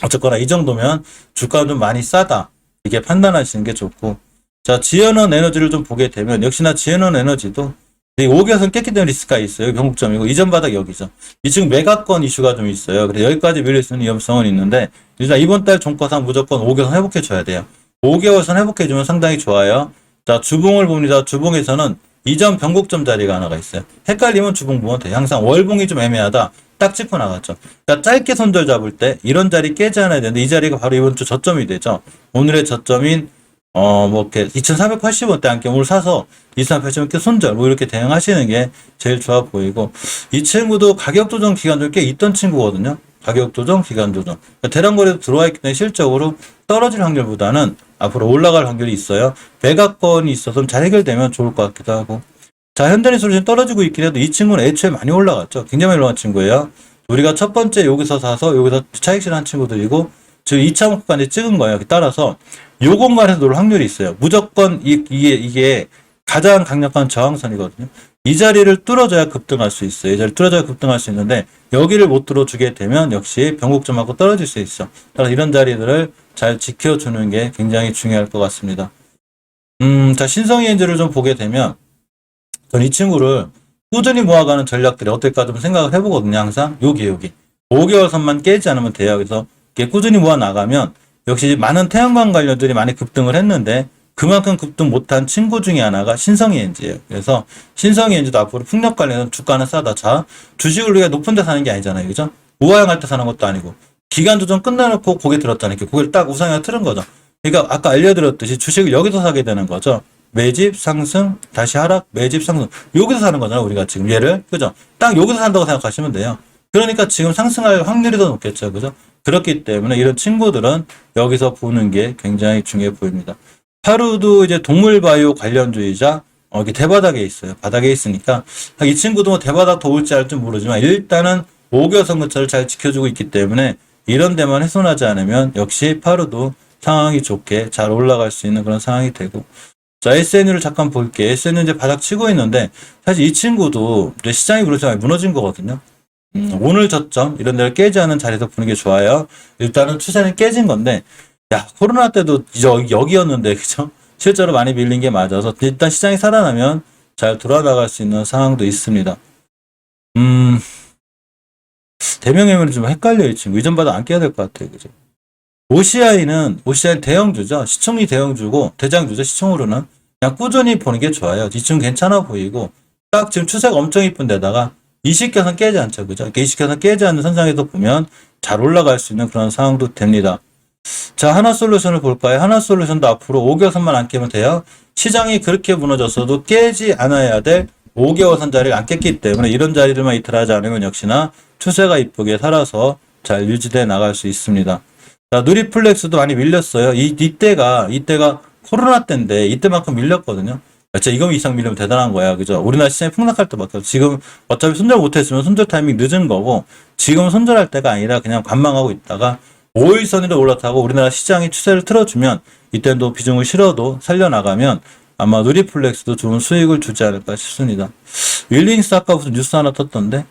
어쨌거나 이 정도면 주가는 좀 많이 싸다, 이렇게 판단하시는 게 좋고. 자, 지연원 에너지를 좀 보게 되면 역시나 지연원 에너지도 5개선 깼기 때문에 리스크가 있어요. 변곡점이고 이전 바닥 여기죠. 이 지금 매각권 이슈가 좀 있어요. 그래서 여기까지 밀릴 수 있는 위험성은 있는데, 일단 이번 달 종가상 무조건 5개선 회복해 줘야 돼요. 5개월선 회복해 주면 상당히 좋아요. 자, 주봉을 봅니다. 주봉에서는 이전 변곡점 자리가 하나가 있어요. 헷갈리면 주봉 보면 돼요. 항상 월봉이 좀 애매하다, 딱 짚고 나갔죠. 그러니까 짧게 손절 잡을 때 이런 자리 깨지 않아야 되는데, 이 자리가 바로 이번 주 저점이 되죠. 오늘의 저점인 이렇게 2,480원대 한 개물 사서 2,480원대 손절, 이렇게 대응하시는 게 제일 좋아 보이고, 이 친구도 가격 조정 기간 좀 꽤 있던 친구거든요. 가격 조정, 기간 조정. 그러니까 대량거래도 들어와 있기 때문에 실적으로 떨어질 확률보다는 앞으로 올라갈 확률이 있어요. 매각권이 있어서 잘 해결되면 좋을 것 같기도 하고. 자, 현대리솔루션 떨어지고 있긴 해도 이 친구는 애초에 많이 올라갔죠. 굉장히 많이 올라간 친구예요. 우리가 첫 번째 여기서 사서 여기서 차익 실한 친구들이고, 지금 2차 목표까지 찍은 거예요. 따라서 요 공간에서 놀 확률이 있어요. 무조건 이게 가장 강력한 저항선이거든요. 이 자리를 뚫어줘야 급등할 수 있어요. 이 자리를 뚫어줘야 급등할 수 있는데, 여기를 못 뚫어주게 되면 역시 변곡점하고 떨어질 수 있어. 따라서 이런 자리들을 잘 지켜주는 게 굉장히 중요할 것 같습니다. 자, 신성이엔즈를 좀 보게 되면, 저는 이 친구를 꾸준히 모아가는 전략들이 어떨까 좀 생각을 해보거든요, 항상. 여기. 5개월 선만 깨지 않으면 돼요. 그래서 이게 꾸준히 모아 나가면, 역시 많은 태양광 관련들이 많이 급등을 했는데, 그만큼 급등 못한 친구 중에 하나가 신성이엔즈예요. 그래서 신성이엔즈도 앞으로 풍력 관련해서 주가는 싸다. 자, 주식을 우리가 높은 데 사는 게 아니잖아요. 그죠? 우하향할 때 사는 것도 아니고, 기간 조정 끝내놓고 고개 들었잖아요. 이렇게 고개를 딱 우상향 틀은 거죠. 그러니까 아까 알려드렸듯이 주식을 여기서 사게 되는 거죠. 매집 상승 다시 하락 매집 상승 여기서 사는 거잖아 우리가 지금 얘를 그죠? 딱 여기서 산다고 생각하시면 돼요. 그러니까 지금 상승할 확률이 더 높겠죠, 그죠? 그렇기 때문에 이런 친구들은 여기서 보는 게 굉장히 중요해 보입니다. 하루도 이제 동물바이오 관련주의자 이게 대바닥에 있어요. 바닥에 있으니까 이 친구도 뭐 대바닥 더 올지 알지 모르지만 일단은 5개월 선거차를 잘 지켜주고 있기 때문에 이런 데만 훼손하지 않으면 역시 파루도 상황이 좋게 잘 올라갈 수 있는 그런 상황이 되고 자, SNU를 잠깐 볼게. SNU 이제 바닥 치고 있는데, 사실 이 친구도 이제 시장이 그렇게 무너진 거거든요. 오늘 저점, 이런 데를 깨지 않은 자리에서 보는 게 좋아요. 일단은 추세는 깨진 건데, 야, 코로나 때도 여기였는데, 그죠? 실제로 많이 밀린 게 맞아서, 일단 시장이 살아나면 잘 돌아나갈 수 있는 상황도 있습니다. 대명예물이 좀 헷갈려, 이 친구. 이전 바닥 안 깨야 될 것 같아요, 그죠? OCI는 대형주죠. 시총이 대형주고, 대장주죠, 시총으로는. 그냥 꾸준히 보는 게 좋아요. 지금 괜찮아 보이고 딱 지금 추세가 엄청 이쁜 데다가 이식켜선 깨지 않죠. 그죠? 이식켜선 깨지 않는 선상에서 보면 잘 올라갈 수 있는 그런 상황도 됩니다. 자, 하나솔루션을 볼까요? 하나솔루션도 앞으로 5개월선만 안 깨면 돼요. 시장이 그렇게 무너졌어도 깨지 않아야 될 5개월선 자리를 안 깼기 때문에 이런 자리들만 이탈하지 않으면 역시나 추세가 이쁘게 살아서 잘 유지돼 나갈 수 있습니다. 자, 누리플렉스도 많이 밀렸어요. 이때가 코로나 때인데 이때만큼 밀렸거든요. 진짜 이거 이상 밀리면 대단한 거야. 그죠? 우리나라 시장이 폭락할 때밖에 없어. 지금 어차피 손절 못했으면 손절 타이밍 늦은 거고 지금 손절할 때가 아니라 그냥 관망하고 있다가 5일선으로 올라타고 우리나라 시장이 추세를 틀어주면 이때도 비중을 실어도 살려나가면 아마 누리플렉스도 좋은 수익을 주지 않을까 싶습니다. 윌링스 아까 무슨 뉴스 하나 떴던데?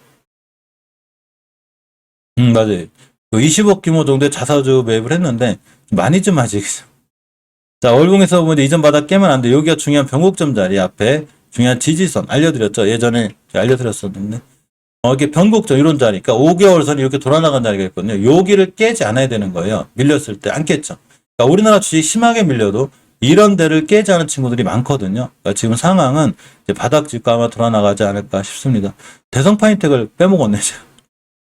맞아요. 20억 규모 정도의 자사주 매입을 했는데 많이 좀 하지. 자, 월봉에서 보면 이전 바닥 깨면 안 돼. 여기가 중요한 변곡점 자리 앞에 중요한 지지선 알려드렸죠. 예전에 알려드렸었는데. 이게 변곡점 이런 자리. 그러니까 5개월 선이 이렇게 돌아나간 자리가 있거든요. 여기를 깨지 않아야 되는 거예요. 밀렸을 때 안 깼죠. 그러니까 우리나라 주식 심하게 밀려도 이런 데를 깨지 않은 친구들이 많거든요. 그러니까 지금 상황은 이제 바닥 짚고 아마 돌아나가지 않을까 싶습니다. 대성파인텍을 빼먹었네.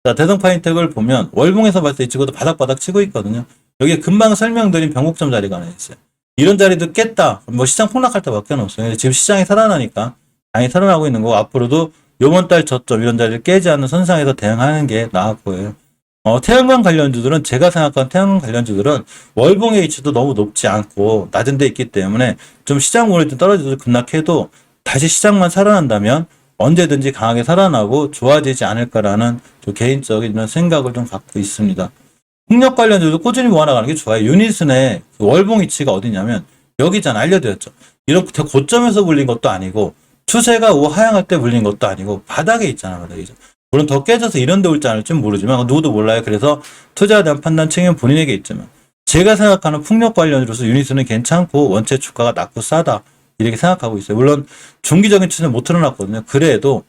자, 대성파인텍을 보면 월봉에서 봤을 때 이 친구도 바닥바닥 치고 있거든요. 여기에 금방 설명드린 변곡점 자리가 하나 있어요. 이런 자리도 깼다. 뭐 시장 폭락할 때밖에 없어요. 지금 시장이 살아나니까 당연히 살아나고 있는 거고 앞으로도 요번 달 저점 이런 자리를 깨지 않는 선상에서 대응하는 게 나아 보여요. 태양광 관련주들은 제가 생각한 태양광 관련주들은 월봉의 위치도 너무 높지 않고 낮은 데 있기 때문에 좀 시장 오를 때 떨어져도 급락해도 다시 시장만 살아난다면 언제든지 강하게 살아나고 좋아지지 않을까라는 좀 개인적인 이런 생각을 좀 갖고 있습니다. 풍력 관련주도 꾸준히 모아나가는 게 좋아요. 유니슨의 그 월봉 위치가 어디냐면 여기잖아. 알려드렸죠. 이렇게 고점에서 불린 것도 아니고 추세가 하향할 때 불린 것도 아니고 바닥에 있잖아. 바닥이죠. 물론 더 깨져서 이런 데 올지 않을지 모르지만 누구도 몰라요. 그래서 투자에 대한 판단 책임은 본인에게 있지만 제가 생각하는 풍력 관련주로서 유니슨은 괜찮고 원체 주가가 낮고 싸다. 이렇게 생각하고 있어요. 물론 중기적인 추세는 못 틀어놨거든요. 그래도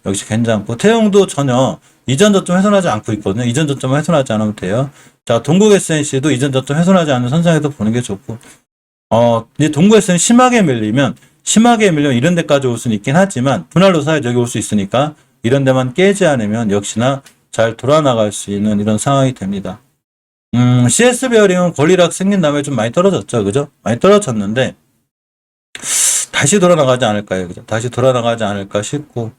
역시 괜찮고 태용도 전혀 이전 저점 훼손하지 않고 있거든요. 이전 저점을 훼손하지 않으면 돼요. 자, 동국 SNC도 이전 저점 훼손하지 않는 선상에서 보는 게 좋고, 이제 동국 SN 심하게 밀리면 이런 데까지 올 수는 있긴 하지만, 분할로 사야 저기 올 수 있으니까, 이런 데만 깨지 않으면 역시나 잘 돌아나갈 수 있는 이런 상황이 됩니다. CS 베어링은 권리락 생긴 다음에 좀 많이 떨어졌죠. 그죠? 많이 떨어졌는데, 다시 돌아나가지 않을까요? 그죠? 다시 돌아나가지 않을까 싶고,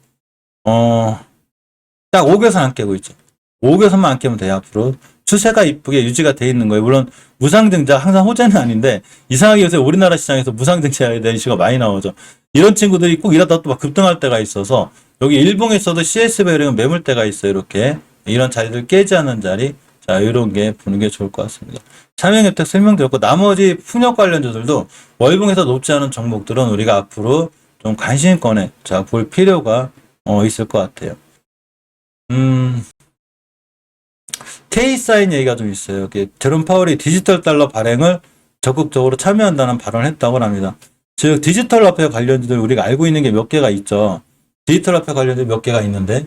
딱 5개선 안 깨고 있죠. 5개선만 안 깨면 돼요, 앞으로. 추세가 이쁘게 유지가 돼 있는 거예요. 물론, 무상증자, 항상 호재는 아닌데, 이상하게 요새 우리나라 시장에서 무상증자에 대한 이슈가 많이 나오죠. 이런 친구들이 꼭 이러다 또 막 급등할 때가 있어서, 여기 일봉에서도 CS베어링은 매물대가 있어요, 이렇게. 이런 자리들 깨지 않는 자리. 자, 이런 게 보는 게 좋을 것 같습니다. 차명혜택 설명드렸고, 나머지 풍력 관련주들도 월봉에서 높지 않은 종목들은 우리가 앞으로 좀 관심권에, 자, 볼 필요가, 있을 것 같아요. K사인 얘기가 좀 있어요. 제롬 파월이 디지털 달러 발행을 적극적으로 참여한다는 발언을 했다고 합니다. 즉 디지털 화폐 관련주들 우리가 알고 있는 게 몇 개가 있죠. 디지털 화폐 관련주 몇 개가 있는데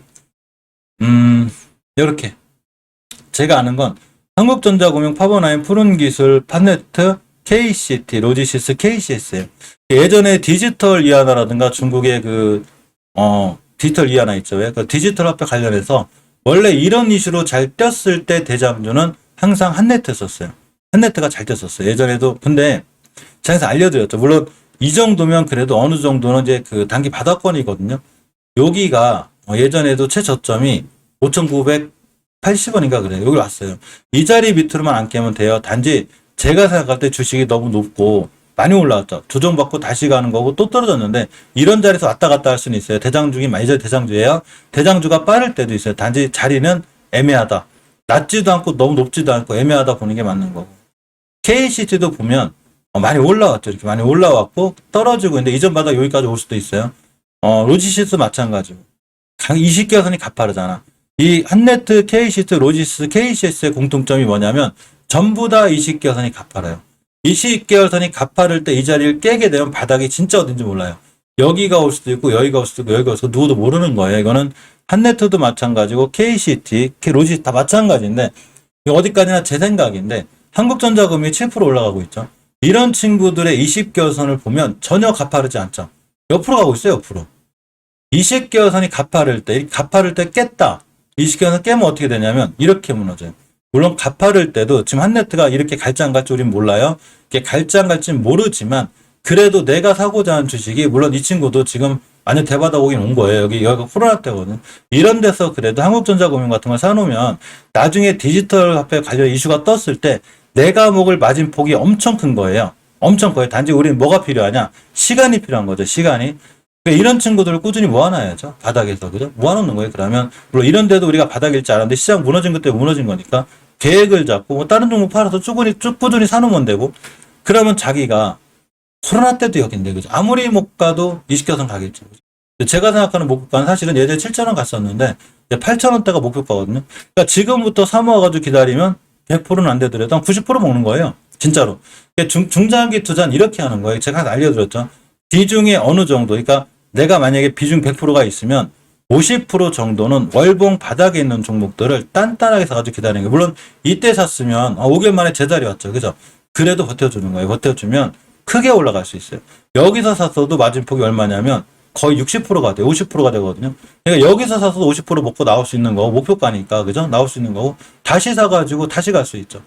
이렇게 제가 아는 건 한국전자금융, 파버나인, 푸른기술, 팟네트, KCT, 로지시스, KCS예요. 예전에 디지털 이하나라든가 중국의 디지털 이하나 있죠. 그 디지털 화폐 관련해서 원래 이런 이슈로 잘 떴을 때 대장주는 항상 한네트였었어요. 한네트가 잘 떴었어요. 예전에도. 근데 제가 알려드렸죠. 물론 이 정도면 그래도 어느 정도는 이제 그 단기 바닥권이거든요. 여기가 예전에도 최저점이 5,980원인가 그래요. 여기 왔어요. 이 자리 밑으로만 안 깨면 돼요. 단지 제가 생각할 때 주식이 너무 높고 많이 올라왔죠. 조정받고 다시 가는 거고 또 떨어졌는데 이런 자리에서 왔다 갔다 할 수는 있어요. 대장주기 많이 대장주예요. 대장주가 빠를 때도 있어요. 단지 자리는 애매하다. 낮지도 않고 너무 높지도 않고 애매하다 보는 게 맞는 거고. KCT도 보면 많이 올라왔죠. 이렇게 많이 올라왔고 떨어지고 있는데 이전 바닥 여기까지 올 수도 있어요. 로지시스 마찬가지고. 20개선이 가파르잖아. 이 한네트, KCT, 로지시스, KCS의 공통점이 뭐냐면 전부 다 20개선이 가파라요. 20개선이 가파를 때 이 자리를 깨게 되면 바닥이 진짜 어딘지 몰라요. 여기가 올 수도 있고 여기가 올 수도 있고 여기가 올 수도 있고 누구도 모르는 거예요. 이거는 한네트도 마찬가지고 KCT, 로지시스 다 마찬가지인데 어디까지나 제 생각인데 한국전자금이 7% 올라가고 있죠. 이런 친구들의 20개선을 보면 전혀 가파르지 않죠. 옆으로 가고 있어요. 옆으로. 20개선이 가파를 때 깼다. 20개선 깨면 어떻게 되냐면 이렇게 무너져요. 물론 가파를 때도 지금 한네트가 이렇게 갈지 안 갈지 우린 몰라요. 이게 갈지 안 갈지는 모르지만 그래도 내가 사고자 하는 주식이 물론 이 친구도 지금 완전 대바닥 오긴 온 거예요. 여기가 코로나 때거든. 이런 데서 그래도 한국전자금융 같은 걸 사놓으면 나중에 디지털 화폐 관련 이슈가 떴을 때 내가 먹을 마진폭이 엄청 큰 거예요. 엄청 커요. 단지 우리는 뭐가 필요하냐? 시간이 필요한 거죠. 시간이. 그러니까 이런 친구들을 꾸준히 모아놔야죠. 바닥에서. 그죠? 모아놓는 거예요. 그러면 물론 이런 데도 우리가 바닥일 줄 알았는데 시장 무너진 것 때문에 무너진 거니까 계획을 잡고 뭐 다른 종목 팔아서 꾸준히 사놓으면 되고 그러면 자기가 코로나 때도 여긴데 그죠? 아무리 못 가도 20개선 가겠죠. 제가 생각하는 목표가는 사실은 예전에 7,000원 갔었는데 8,000원대가 목표가거든요. 그러니까 지금부터 사 모아가지고 기다리면 100%는 안 되더라도 한 90% 먹는 거예요. 진짜로. 그러니까 중장기 투자는 이렇게 하는 거예요. 제가 알려드렸죠. 비중의 어느 정도, 그러니까 내가 만약에 비중 100%가 있으면 50% 정도는 월봉 바닥에 있는 종목들을 단단하게 사가지고 기다리는 거예요. 물론 이때 샀으면 5개월 만에 제자리 왔죠. 그죠? 그래도 버텨주는 거예요. 버텨주면 크게 올라갈 수 있어요. 여기서 샀어도 마진폭이 얼마냐면 거의 60%가 돼요. 50%가 되거든요. 그러니까 여기서 사서도 50% 먹고 나올 수 있는 거고, 목표가니까, 그죠? 나올 수 있는 거고, 다시 사가지고 다시 갈 수 있죠.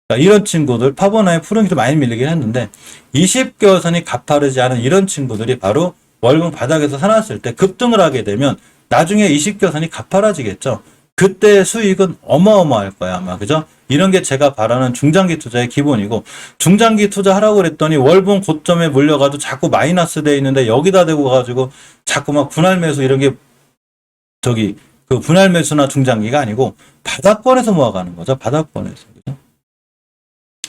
그러니까 이런 친구들, 파버나의 푸른기도 많이 밀리긴 했는데, 20개선이 가파르지 않은 이런 친구들이 바로 월봉 바닥에서 사놨을 때 급등을 하게 되면 나중에 20개선이 가파라지겠죠. 그때 수익은 어마어마할 거야, 아마. 그죠? 이런 게 제가 바라는 중장기 투자의 기본이고, 중장기 투자하라고 그랬더니 월봉 고점에 물려가지고 자꾸 마이너스 돼 있는데 여기다 대고 가지고 자꾸 막 분할 매수 이런 게 그 분할 매수나 중장기가 아니고 바닥권에서 모아가는 거죠. 바닥권에서. 그죠?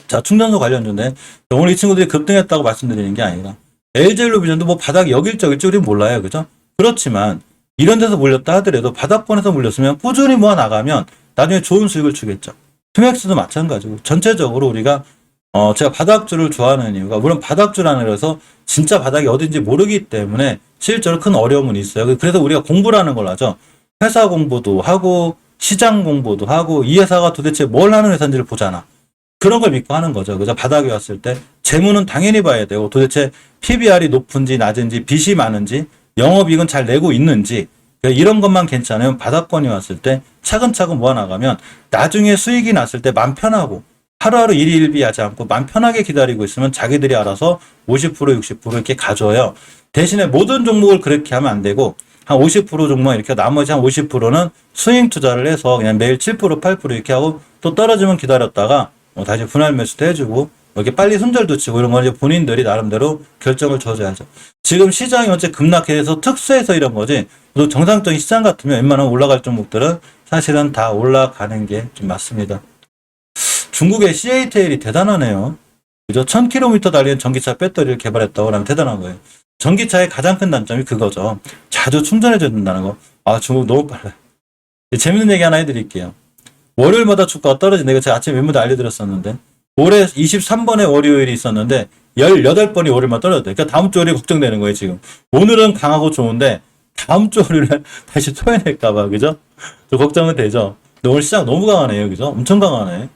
자, 충전소 관련주인데 오늘 이 친구들이 급등했다고 말씀드리는 게 아니라 LG엘로비전도 뭐 바닥이 여길지 우리는 몰라요. 그죠? 그렇지만 이런 데서 물렸다 하더라도 바닥권에서 물렸으면 꾸준히 모아 나가면 나중에 좋은 수익을 주겠죠. 투맥스도 마찬가지고 전체적으로 우리가 제가 바닥주를 좋아하는 이유가 물론 바닥주라는 해서 진짜 바닥이 어딘지 모르기 때문에 실제로 큰 어려움은 있어요. 그래서 우리가 공부를 하는 걸 하죠. 회사 공부도 하고 시장 공부도 하고 이 회사가 도대체 뭘 하는 회사인지를 보잖아. 그런 걸 믿고 하는 거죠. 그죠? 바닥에 왔을 때 재무는 당연히 봐야 되고 도대체 PBR이 높은지 낮은지 빚이 많은지 영업이익은 잘 내고 있는지 이런 것만 괜찮으면 바닥권이 왔을 때 차근차근 모아나가면 나중에 수익이 났을 때 맘 편하고 하루하루 일일비하지 않고 맘 편하게 기다리고 있으면 자기들이 알아서 50% 60% 이렇게 가져요. 대신에 모든 종목을 그렇게 하면 안 되고 한 50% 종목 이렇게 나머지 한 50%는 스윙 투자를 해서 그냥 매일 7% 8% 이렇게 하고 또 떨어지면 기다렸다가 다시 분할 매수도 해주고 이렇게 빨리 손절도 치고 이런 건 이제 본인들이 나름대로 결정을 줘줘야죠. 지금 시장이 어째 급락해서 특수해서 이런 거지. 또 정상적인 시장 같으면 웬만하면 올라갈 종목들은 사실은 다 올라가는 게 좀 맞습니다. 중국의 CATL이 대단하네요. 그죠? 1000km 달리는 전기차 배터리를 개발했다고 하면 대단한 거예요. 전기차의 가장 큰 단점이 그거죠. 자주 충전해줘야 된다는 거. 아, 중국 너무 빨라요. 재밌는 얘기 하나 해드릴게요. 월요일마다 주가가 떨어진다. 이거 제가 아침에 멤버들 알려드렸었는데 올해 23번의 월요일이 있었는데 18번이 월요일만 떨어졌대. 그러니까 다음 주 월요일 걱정되는 거예요, 지금. 오늘은 강하고 좋은데 다음 주 월요일에 다시 토해낼까봐, 그죠? 좀 걱정은 되죠. 근데 오늘 시장 너무 강하네요, 그죠? 엄청 강하네.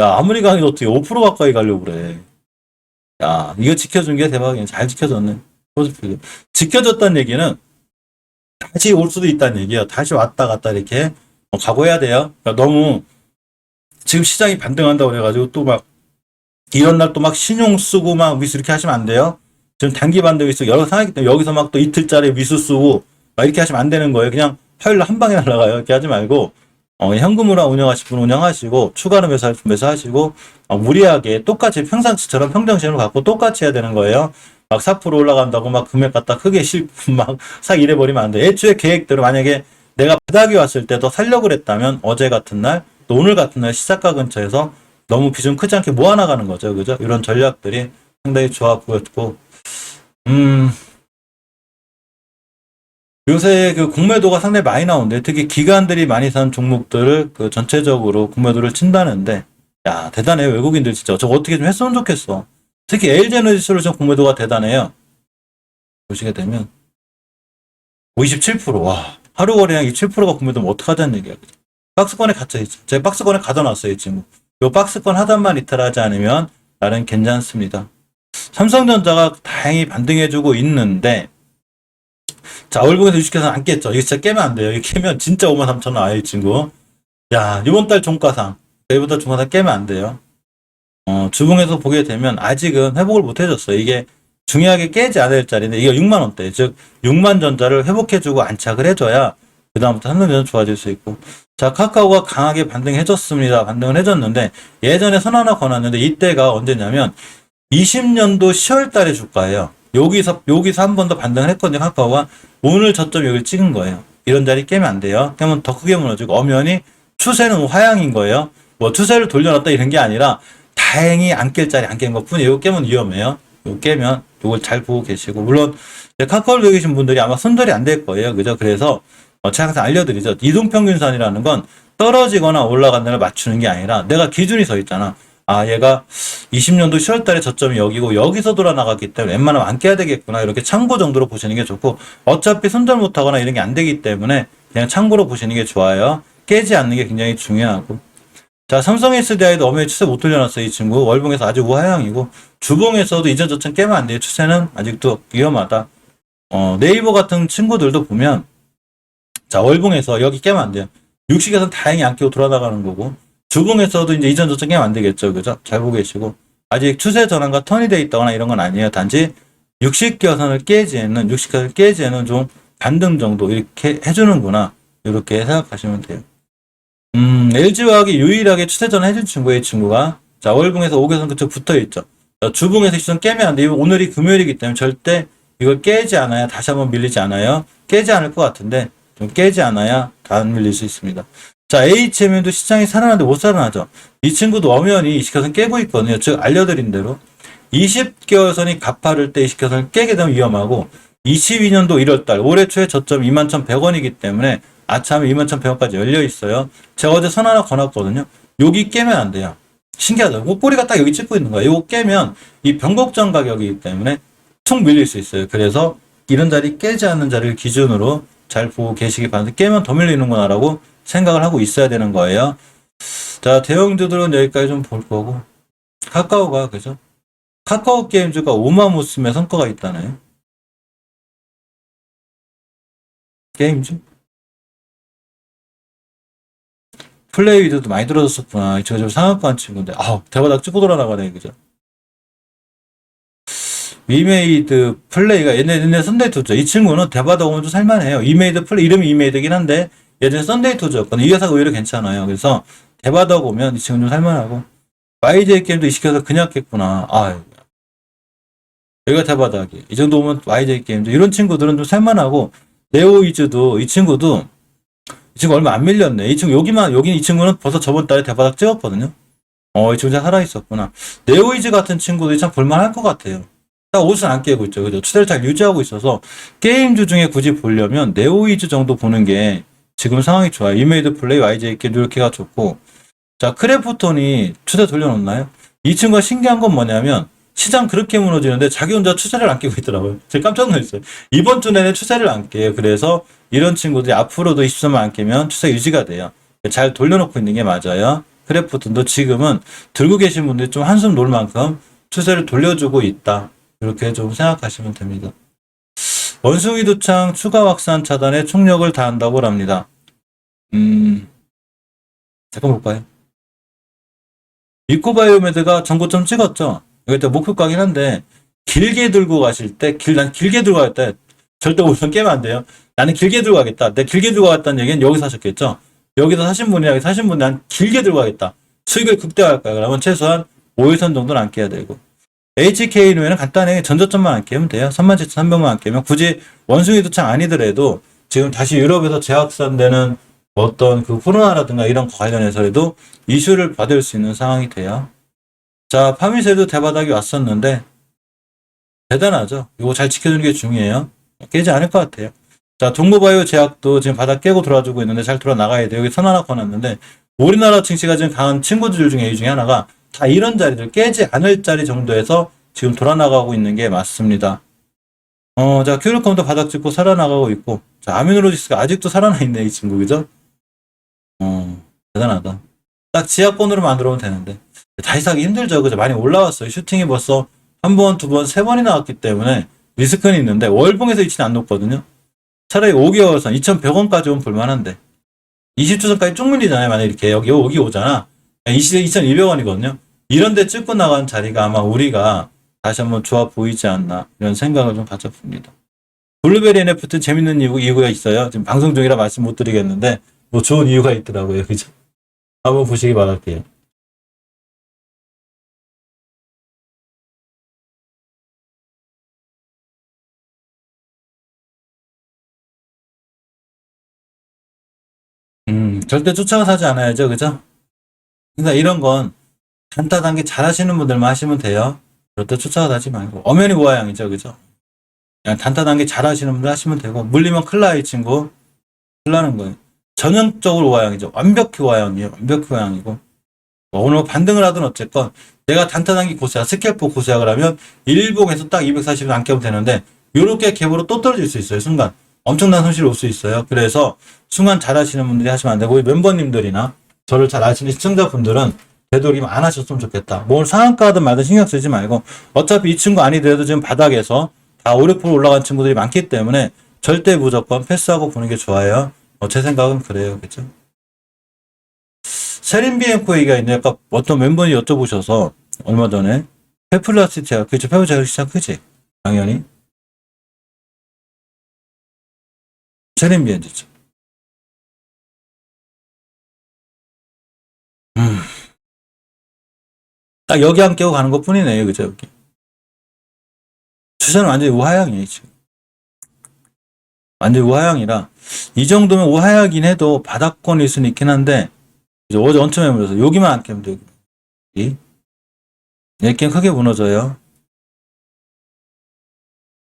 야, 아무리 강해도 어떻게 5% 가까이 가려고 그래. 야, 이거 지켜준 게 대박이네. 잘 지켜줬네. 지켜줬다는 얘기는 다시 올 수도 있다는 얘기예요. 다시 왔다 갔다 이렇게 각오해야 돼요. 그러니까 너무 지금 시장이 반등한다고 그래가지고 또 막 이런 날 또 막 신용 쓰고 막 미수 이렇게 하시면 안 돼요. 지금 단기 반등 있어 여러 상황이기 때문에 여기서 막 또 이틀짜리 미수 쓰고 막 이렇게 하시면 안 되는 거예요. 그냥 화요일 날 한 방에 날아가요. 이렇게 하지 말고 현금으로 운영하실 분 운영하시고 추가로 매수하시고 무리하게 똑같이 평상시처럼 평정심을 갖고 똑같이 해야 되는 거예요. 막 4% 올라간다고 막 금액 갖다 크게 싣고 막 싹 이래버리면 안 돼. 애초에 계획대로 만약에 내가 바닥이 왔을 때도 살려고 그랬다면 어제 같은 날 또 오늘 같은 날 시작가 근처에서 너무 비중 크지 않게 모아나가는 거죠. 그죠? 이런 전략들이 상당히 좋아 보였고, 요새 그 공매도가 상당히 많이 나오는데, 특히 기관들이 많이 산 종목들을 그 전체적으로 공매도를 친다는데, 야, 대단해요. 외국인들 진짜. 저거 어떻게 좀 했으면 좋겠어. 특히 LG에너지솔루션 공매도가 대단해요. 보시게 되면, 57%. 와, 하루 거래량 7%가 공매도면 어떡하자는 얘기야. 그죠? 박스권에 갇혀있죠. 제가 박스권에 가둬놨어요, 이 친구. 요 박스권 하단만 이탈하지 않으면 나는 괜찮습니다. 삼성전자가 다행히 반등해주고 있는데, 자, 월봉에서 주식회사는 안 깼죠. 이거 진짜 깨면 안 돼요. 이거 깨면 진짜 53,000원 아예 이 친구. 야, 이번 달 종가상, 이번 달 종가상 깨면 안 돼요. 주봉에서 보게 되면 아직은 회복을 못 해줬어요. 이게 중요하게 깨지 않을 자리인데, 이거 6만원대. 즉, 6만 전자를 회복해주고 안착을 해줘야 그다음부터 삼성전자 좋아질 수 있고. 자, 카카오가 강하게 반등해줬습니다. 반등을 해줬는데, 예전에 선 하나 거놨는데, 이때가 언제냐면, 20년도 10월 달에 주가예요. 여기서 한 번 더 반등을 했거든요, 카카오가. 오늘 저점 여기를 찍은 거예요. 이런 자리 깨면 안 돼요. 그러면 더 크게 무너지고, 엄연히 추세는 화양인 거예요. 뭐 추세를 돌려놨다 이런 게 아니라, 다행히 안 깰 자리 안 깬 것 뿐이에요. 이거 깨면 위험해요. 이거 깨면, 이걸 잘 보고 계시고. 물론, 카카오에 계신 분들이 아마 손절이 안 될 거예요. 그죠? 그래서, 제가 항상 알려드리죠. 이동평균선이라는 건 떨어지거나 올라간다를 맞추는 게 아니라 내가 기준이 서 있잖아. 아, 얘가 20년도 10월 달에 저점이 여기고 여기서 돌아 나갔기 때문에 웬만하면 안 깨야 되겠구나. 이렇게 참고 정도로 보시는 게 좋고 어차피 손절 못 하거나 이런 게 안 되기 때문에 그냥 참고로 보시는 게 좋아요. 깨지 않는 게 굉장히 중요하고. 자, 삼성 SDI도 어머니 추세 못 돌려놨어요. 이 친구. 월봉에서 아주 우하향이고 주봉에서도 이전 저점 깨면 안 돼요. 추세는 아직도 위험하다. 네이버 같은 친구들도 보면 자, 월봉에서 여기 깨면 안 돼요. 육식에서는 다행히 안 깨고 돌아나가는 거고, 주봉에서도 이제 이전 저점 깨면 안 되겠죠. 그죠? 잘 보고 계시고. 아직 추세 전환과 턴이 돼 있다거나 이런 건 아니에요. 단지 육식겨선을 깨지에는 좀 반등 정도 이렇게 해주는구나. 이렇게 생각하시면 돼요. LG화학이 유일하게 추세 전환 해준 친구예요, 이 친구가. 자, 월봉에서 5개선 그쪽 붙어 있죠. 자, 주봉에서 시선 깨면 안 돼요. 오늘이 금요일이기 때문에 절대 이걸 깨지 않아야, 다시 한번 밀리지 않아요. 깨지 않을 것 같은데, 좀 깨지 않아야 다 밀릴 수 있습니다. 자, HMM도 시장이 살아나는데 못 살아나죠. 이 친구도 엄연히 20개선 깨고 있거든요. 즉, 알려드린 대로 20개선이 가파를 때 20개선을 깨게 되면 위험하고 22년도 1월달 올해 초에 저점 21,100원이기 때문에 아참에 21,100원까지 열려 있어요. 제가 어제 선 하나 거놨거든요. 여기 깨면 안 돼요. 신기하죠. 꼬리가 딱 여기 찍고 있는 거예요. 이거 깨면 이 변곡점 가격이기 때문에 툭 밀릴 수 있어요. 그래서 이런 자리 깨지 않는 자리를 기준으로 잘 보고 계시기 바랍니다. 깨면 더 밀리는구나라고 생각을 하고 있어야 되는 거예요. 자, 대형주들은 여기까지 좀 볼 거고. 카카오가, 그죠? 카카오 게임즈가 오마무스의 성과가 있다네요. 게임즈? 플레이위드도 많이 들어졌었구나. 저 상한가 친구인데. 대바닥 찍고 돌아나가네, 그죠? 이메이드 플레이가 옛날에 썬데이 투죠. 이 친구는 대바닥 오면 좀 살만해요. 이메이드 플레이, 이름이 이메이드긴 한데, 예전에 썬데이 투죠였거든요. 이 회사가 오히려 괜찮아요. 그래서 대바닥 오면 이 친구는 좀 살만하고, YJ 게임도 이식해서 그냥 깼구나. 여기가 대바닥이. 이 정도 오면 YJ 게임도. 이런 친구들은 좀 살만하고, 네오이즈도, 이 친구 얼마 안 밀렸네. 이 친구는 벌써 저번 달에 대바닥 찍었거든요. 이 친구 잘 살아있었구나. 네오이즈 같은 친구들이 참 볼만할 것 같아요. 딱 옷은 안 깨고 있죠. 그죠? 추세를 잘 유지하고 있어서 게임주 중에 굳이 보려면 네오이즈 정도 보는 게 지금 상황이 좋아요. 이메이드 플레이, YJ 게임 이렇게가 좋고. 자, 크래프톤이 추세 돌려놓나요? 이 친구가 신기한 건 뭐냐면 시장 그렇게 무너지는데 자기 혼자 추세를 안 깨고 있더라고요. 제가 깜짝 놀랐어요. 이번 주 내내 추세를 안 깨요. 그래서 이런 친구들이 앞으로도 23만 안 깨면 추세 유지가 돼요. 잘 돌려놓고 있는 게 맞아요. 크래프톤도 지금은 들고 계신 분들이 좀 한숨 놓을 만큼 추세를 돌려주고 있다. 이렇게 좀 생각하시면 됩니다. 원숭이 두창 추가 확산 차단에 총력을 다한다고 합니다. 잠깐 볼까요? 이코바이오메드가 전고점 찍었죠? 이거 목표가긴 한데, 길게 들고 가실 때, 난 길게 들고 갈 때, 절대 우선 깨면 안 돼요. 나는 길게 들고 가겠다. 내 길게 들고 가겠다는 얘기는 여기서 하셨겠죠? 여기서 사신 분이랑 사신 분이 난 길게 들고 가겠다. 수익을 극대화할 거야. 그러면 최소한 5일선 정도는 안 깨야 되고. HK는 간단하게 전저점만 안 깨면 돼요. 37,300만 안 깨면 굳이 원숭이 두창 아니더라도 지금 다시 유럽에서 재확산되는 어떤 그 코로나라든가 이런 거 관련해서라도 이슈를 받을 수 있는 상황이 돼요. 자, 파미세도 대바닥이 왔었는데 대단하죠. 이거 잘 지켜주는 게 중요해요. 깨지 않을 것 같아요. 자, 동모바이오 제약도 지금 바닥 깨고 돌아주고 있는데 잘 돌아 나가야 돼요. 여기 선 하나 꺼놨는데 우리나라 증시가 지금 강한 친구들 중에 이 중에 하나가 다 이런 자리들 깨지 않을 자리 정도에서 지금 돌아 나가고 있는 게 맞습니다. 자, 큐리콤도 바닥 찍고 살아나가고 있고, 자, 아미노로직스가 아직도 살아나 있네, 이 친구, 그죠? 대단하다. 딱 지하권으로 만들어오면 되는데. 다시 사기 힘들죠, 그죠? 많이 올라왔어요. 슈팅이 벌써 한 번, 두 번, 세 번이 나왔기 때문에 리스크는 있는데, 월봉에서 위치는 안 높거든요? 차라리 5개월선 2,100원까지 오면 볼만한데, 20주선까지 쭉 밀리잖아요. 만약에 이렇게 여기 오잖아. 2,200원이거든요. 이런데 찍고 나간 자리가 아마 우리가 다시 한번 좋아 보이지 않나 이런 생각을 좀 가져봅니다. 블루베리 NFT 재밌는 이유가 있어요. 지금 방송 중이라 말씀 못 드리겠는데 뭐 좋은 이유가 있더라고요. 그죠? 한번 보시기 바랄게요. 절대 쫓아가서 하지 않아야죠. 그죠? 그러니까 이런 건 단타 단계 잘 하시는 분들만 하시면 돼요. 절대 쫓아가서 하지 말고. 엄연히 우하향이죠. 그죠? 그냥 단타 단계 잘 하시는 분들 하시면 되고, 물리면 큰일 나, 이 친구. 큰일 나는 거예요. 전형적으로 우하향이죠. 완벽히 우하향이에요. 완벽히 우하향이고. 오늘 반등을 하든 어쨌건, 내가 단타 단계 고수야, 스캘프 고수약을 하면, 일봉에서 딱 240을 안 깨면 되는데, 요렇게 갭으로 또 떨어질 수 있어요. 순간. 엄청난 손실이 올 수 있어요. 그래서, 순간 잘 하시는 분들이 하시면 안 되고, 우리 멤버님들이나, 저를 잘 아시는 시청자분들은, 되도록이면 안 하셨으면 좋겠다. 뭘 상한가든 말든 신경 쓰지 말고, 어차피 이 친구 아니더라도 지금 바닥에서, 다 5, 6% 올라간 친구들이 많기 때문에 절대 무조건 패스하고 보는 게 좋아요. 제 생각은 그래요. 그죠? 세린비엠코 얘기가 있네. 아까 어떤 멤버님 여쭤보셔서 얼마 전에 페플라시티아 그죠? 페플라시티아 시장 크지? 당연히 세린비엠이죠. 딱 여기 안 깨고 가는 것 뿐이네요. 그죠? 여기. 추세는 완전히 우하향이에요. 지금. 완전히 우하향이라 이 정도면 우하향이긴 해도 바닥권일 수는 있긴 한데 어제 원점 매물에서 여기만 안 깨면 돼요. 여기. 이렇게 크게 무너져요.